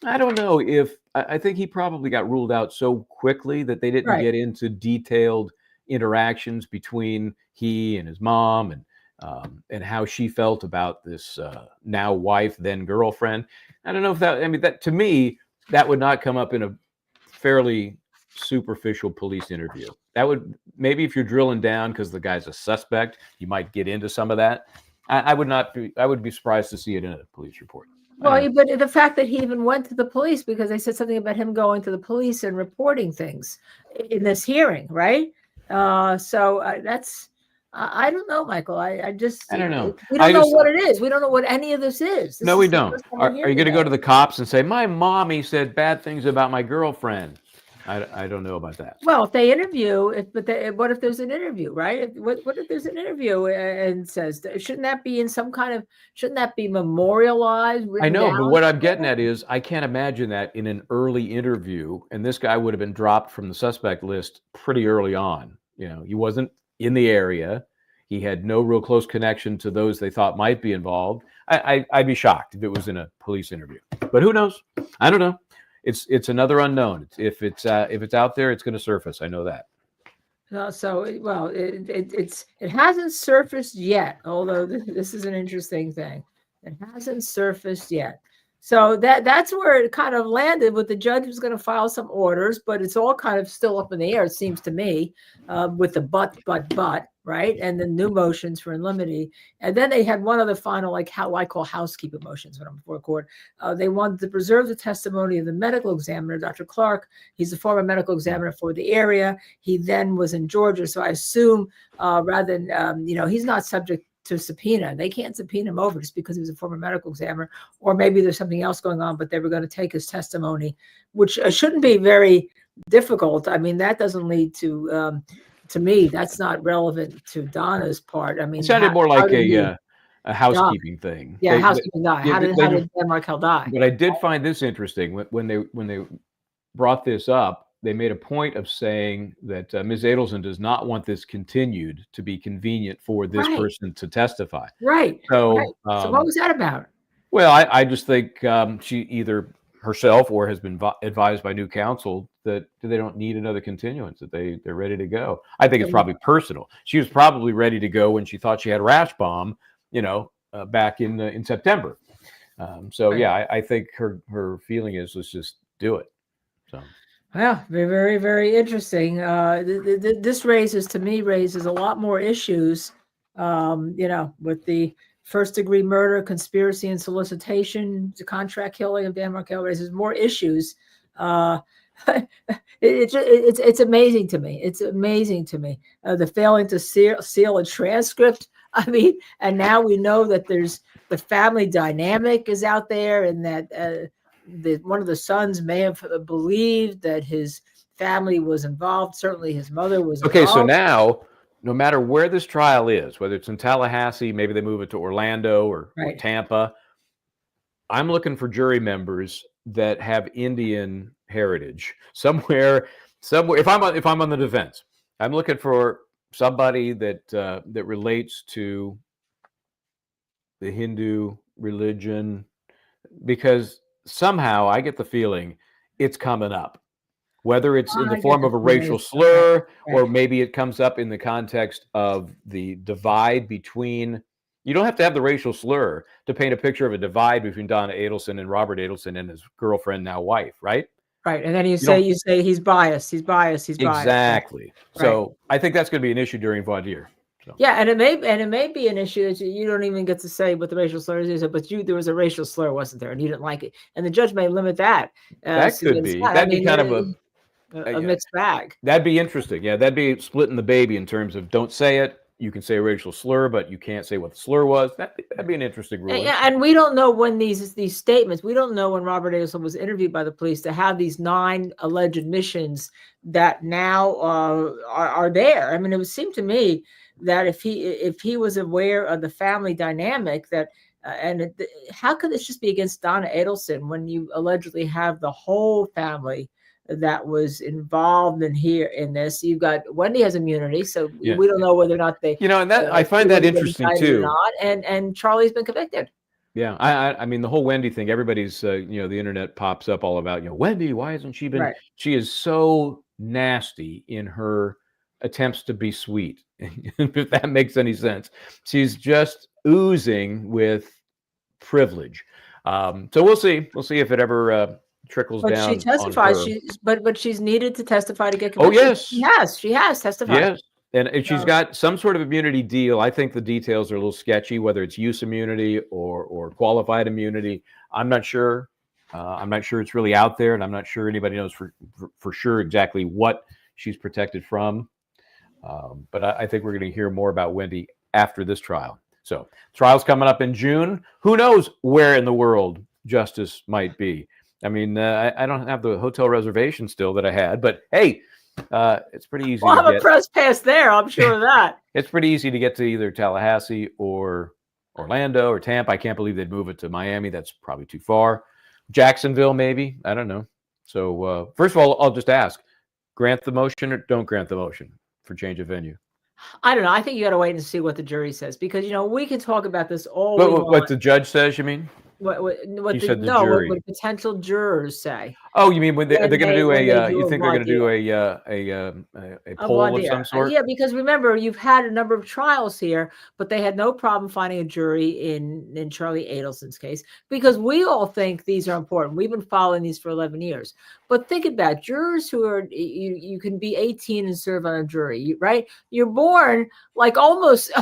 I don't know if I think he probably got ruled out so quickly that they didn't Right. get into detailed interactions between he and his mom and how she felt about this now wife, then girlfriend. I don't know if that to me, that would not come up in a fairly superficial police interview. That would, maybe if you're drilling down because the guy's a suspect, you might get into some of that. I would be surprised to see it in a police report. Well, but the fact that he even went to the police, because they said something about him going to the police and reporting things in this hearing, right? So that's, I don't know, Michael. I don't know. We don't know what it is. We don't know what any of this is. No, we don't. Are you going to go to the cops and say, my mommy said bad things about my girlfriend? I don't know about that. Well, if they interview, what if there's an interview, right? What if there's an interview and says, shouldn't that be memorialized? I know, down? but what I'm getting at is I can't imagine that in an early interview, and this guy would have been dropped from the suspect list pretty early on. He wasn't in the area. He had no real close connection to those they thought might be involved. I'd be shocked if it was in a police interview, but who knows? I don't know. It's another unknown. If it's out there, it's going to surface. I know that. It hasn't surfaced yet. Although this is an interesting thing, it hasn't surfaced yet. So that's where it kind of landed. With the judge was going to file some orders, but it's all kind of still up in the air. It seems to me, with the but, right, and the new motions for in limine, and then they had one other final, like how I call housekeeping motions when I'm before court. They wanted to preserve the testimony of the medical examiner, Dr. Clark. He's a former medical examiner for the area. He then was in Georgia, so I assume rather than he's not subject to subpoena. They can't subpoena him over just because he was a former medical examiner, or maybe there's something else going on, but they were going to take his testimony, which shouldn't be very difficult. I mean, that doesn't lead to me, that's not relevant to Donna's part. I mean, It sounded more like a housekeeping thing. Yeah, housekeeping die. How did Markel die? But I did find this interesting when they brought this up. They made a point of saying that Ms. Adelson does not want this continued to be convenient for this person to testify. Right. So, so what was that about? Well, I just think she either herself or has been advised by new counsel that they don't need another continuance, that they're ready to go. I think it's probably personal. She was probably ready to go when she thought she had rash bomb, back in September. Yeah, I think her feeling is, let's just do it. So. Well, very, very, very interesting. This raises a lot more issues, with the first-degree murder, conspiracy and solicitation, the contract killing of Dan Markel raises more issues. It's amazing to me. It's amazing to me. The failing to seal a transcript. I mean, and now we know that there's the family dynamic is out there, and that one of the sons may have believed that his family was involved. Certainly his mother was involved. Okay, so now, no matter where this trial is, whether it's in Tallahassee, maybe they move it to Orlando or Tampa, I'm looking for jury members that have Indian heritage somewhere. If I'm on the defense, I'm looking for somebody that relates to the Hindu religion, because somehow I get the feeling it's coming up, whether it's in the form of a racial slur, or maybe it comes up in the context of the divide between. You don't have to have the racial slur to paint a picture of a divide between Donna Adelson and Robert Adelson and his girlfriend, now wife, right? Right, and then you say he's biased. He's biased. Exactly. So I think that's going to be an issue during voir dire. So. Yeah, and it may be an issue that you don't even get to say what the racial slur is, but there was a racial slur, wasn't there, and you didn't like it, and the judge may limit that. That could be. That'd be kind of a mixed bag. That'd be interesting. Yeah, that'd be splitting the baby in terms of don't say it. You can say a racial slur, but you can't say what the slur was. That'd be an interesting ruling. Yeah, and we don't know when these statements. We don't know when Robert Adelson was interviewed by the police to have these 9 alleged admissions that now are there. I mean, it would seem to me that if he was aware of the family dynamic, that how could this just be against Donna Adelson when you allegedly have the whole family that was involved in this? You've got Wendy has immunity, so we don't know whether or not they, and that I find that interesting too. Or not, and Charlie's been convicted. Yeah, I mean the whole Wendy thing. Everybody's the internet pops up all about Wendy. Why hasn't she been? Right. She is so nasty in her attempts to be sweet. If that makes any sense, she's just oozing with privilege. So we'll see. We'll see if it ever trickles down. She testifies. But she's needed to testify to get convicted. Oh yes, she has testified. Yes, and she's got some sort of immunity deal. I think the details are a little sketchy, whether it's use immunity or qualified immunity. I'm not sure. I'm not sure it's really out there, and I'm not sure anybody knows for sure exactly what she's protected from. But I think we're going to hear more about Wendy after this trial. So trial's coming up in June. Who knows where in the world justice might be? I mean, I don't have the hotel reservation still that I had, but hey, it's pretty easy. Well, I'm a press pass there. I'm sure of that. It's pretty easy to get to either Tallahassee or Orlando or Tampa. I can't believe they'd move it to Miami. That's probably too far. Jacksonville, maybe. I don't know. So first of all, I'll just ask, grant the motion or don't grant the motion for change of venue? I don't know. I think you got to wait and see what the jury says, because, we can talk about this all. What the judge says, you mean? What jury. What potential jurors say. Oh, you mean when they're going to do you think they're going to do a poll of some sort? Yeah, because remember, you've had a number of trials here, but they had no problem finding a jury in Charlie Adelson's case, because we all think these are important. We've been following these for 11 years. But think about jurors who are, you can be 18 and serve on a jury, right? You're born like almost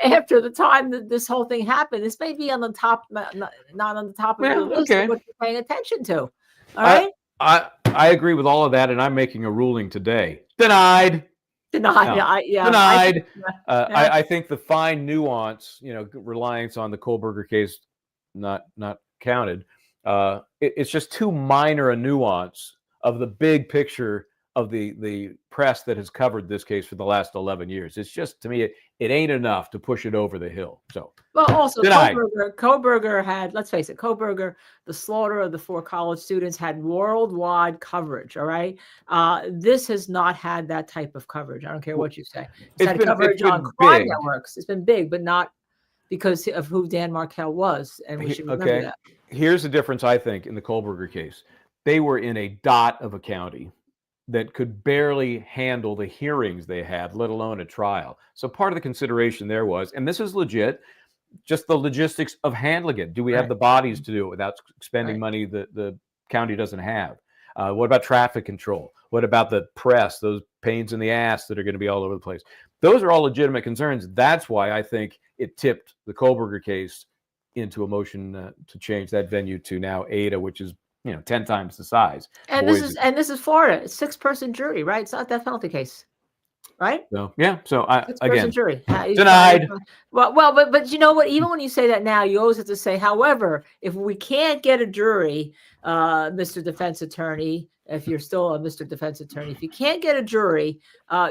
after the time that this whole thing happened. This may be on the top, not on the top of your list of what you're paying attention to. All right. I agree with all of that, and I'm making a ruling today. Denied. No. Denied. I think the fine nuance, reliance on the Kohlberger case, not counted. It's just too minor a nuance of the big picture of the press that has covered this case for the last 11 years. It's just, to me, it ain't enough to push it over the hill. So, well, also Kohlberger had, let's face it, Kohlberger, the slaughter of the 4 college students, had worldwide coverage. All right, this has not had that type of coverage. I don't care what you say. It's had coverage on crime networks. It's been big, but not because of who Dan Markel was, and we should remember that. Here's the difference, I think, in the Kohlberger case. They were in a dot of a county that could barely handle the hearings they had, let alone a trial. So part of the consideration there was, and this is legit, just the logistics of handling it. Do we have the bodies to do it without spending money that the county doesn't have? What about traffic control? What about the press, those pains in the ass that are going to be all over the place? Those are all legitimate concerns. That's why I think it tipped the Kohlberger case into a motion to change that venue to now Ada, which is 10 times the size. And this is Florida. It's 6-person jury, right? It's not a death penalty case, right? So yeah. So again, jury denied. Well, but you know what? Even when you say that now, you always have to say, however, if we can't get a jury, Mr. Defense Attorney, if you're still a Mr. Defense Attorney, if you can't get a jury,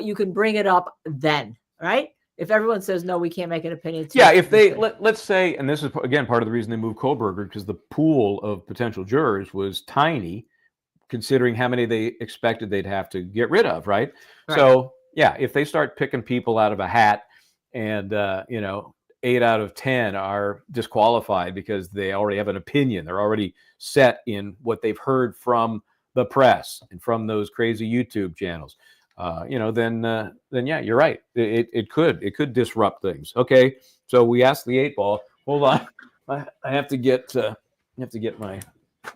you can bring it up then, right? If everyone says, no, we can't make an opinion. Yeah, if they, let's say, and this is, again, part of the reason they moved Kohlberger, because the pool of potential jurors was tiny, considering how many they expected they'd have to get rid of, right? So, yeah, if they start picking people out of a hat and, 8 out of 10 are disqualified because they already have an opinion, they're already set in what they've heard from the press and from those crazy YouTube channels. Then yeah, you're right. It could disrupt things. Okay, so we asked the 8 ball. Hold on, I have to get my.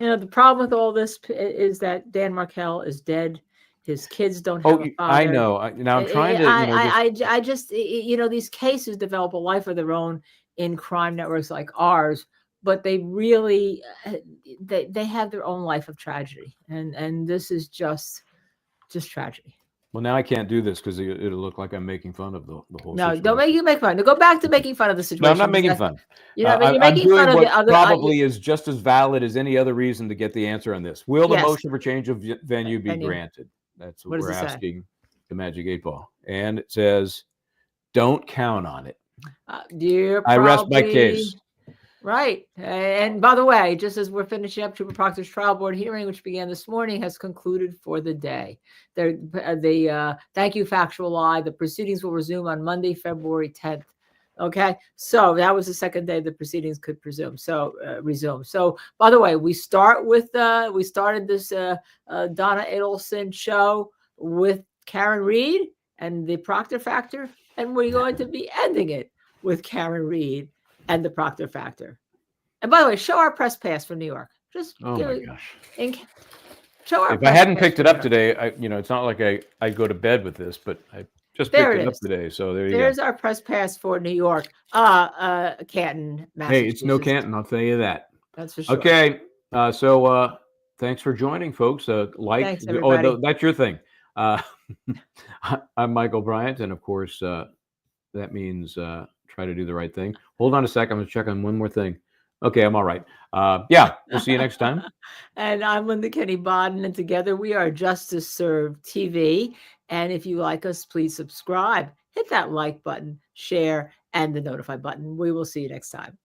The problem with all this is that Dan Markel is dead. His kids don't have Oh, a I father. know. Now I'm trying to, I just, these cases develop a life of their own in crime networks like ours, but they really, they have their own life of tragedy, and this is just tragedy. well, now I can't do this because it'll look like I'm making fun of the whole No, situation. don't make fun. Go back to making fun of the situation. No, I'm not making fun. You're I'm making doing fun of what the other. probably is just as valid as any other reason to get the answer on this. Will the Yes. motion for change of venue be Venue. granted? That's What what does we're it say? asking the Magic 8 Ball. And it says, don't count on it. I rest my case. Right. And by the way, just as we're finishing up, Trooper Proctor's trial board hearing, which began this morning, has concluded for the day. Thank you, Factual Lie. The proceedings will resume on Monday, February 10th. Okay. So that was the second day the proceedings could resume. So, by the way, we started this Donna Adelson show with Karen Reed and the Proctor Factor, and we're going to be ending it with Karen Reed and the Proctor Factor. And by the way, show our press pass for New York. Just Oh my gosh. Show our. If I hadn't picked it up today, it's not like I go to bed with this, but I just picked it up today. So there's our press pass for New York. Canton, Massachusetts. Hey, it's no Canton, I'll tell you that. That's for sure. Okay. So thanks for joining, folks. Thanks, everybody. That's your thing. I'm Michael Bryant, and of course, that means try to do the right thing. Hold on a sec. I'm going to check on one more thing. Okay, I'm all right. Yeah, we'll see you next time. And I'm Linda Kenny Bodden, and together we are Justice Served TV. And if you like us, please subscribe, hit that like button, share, and the notify button. We will see you next time.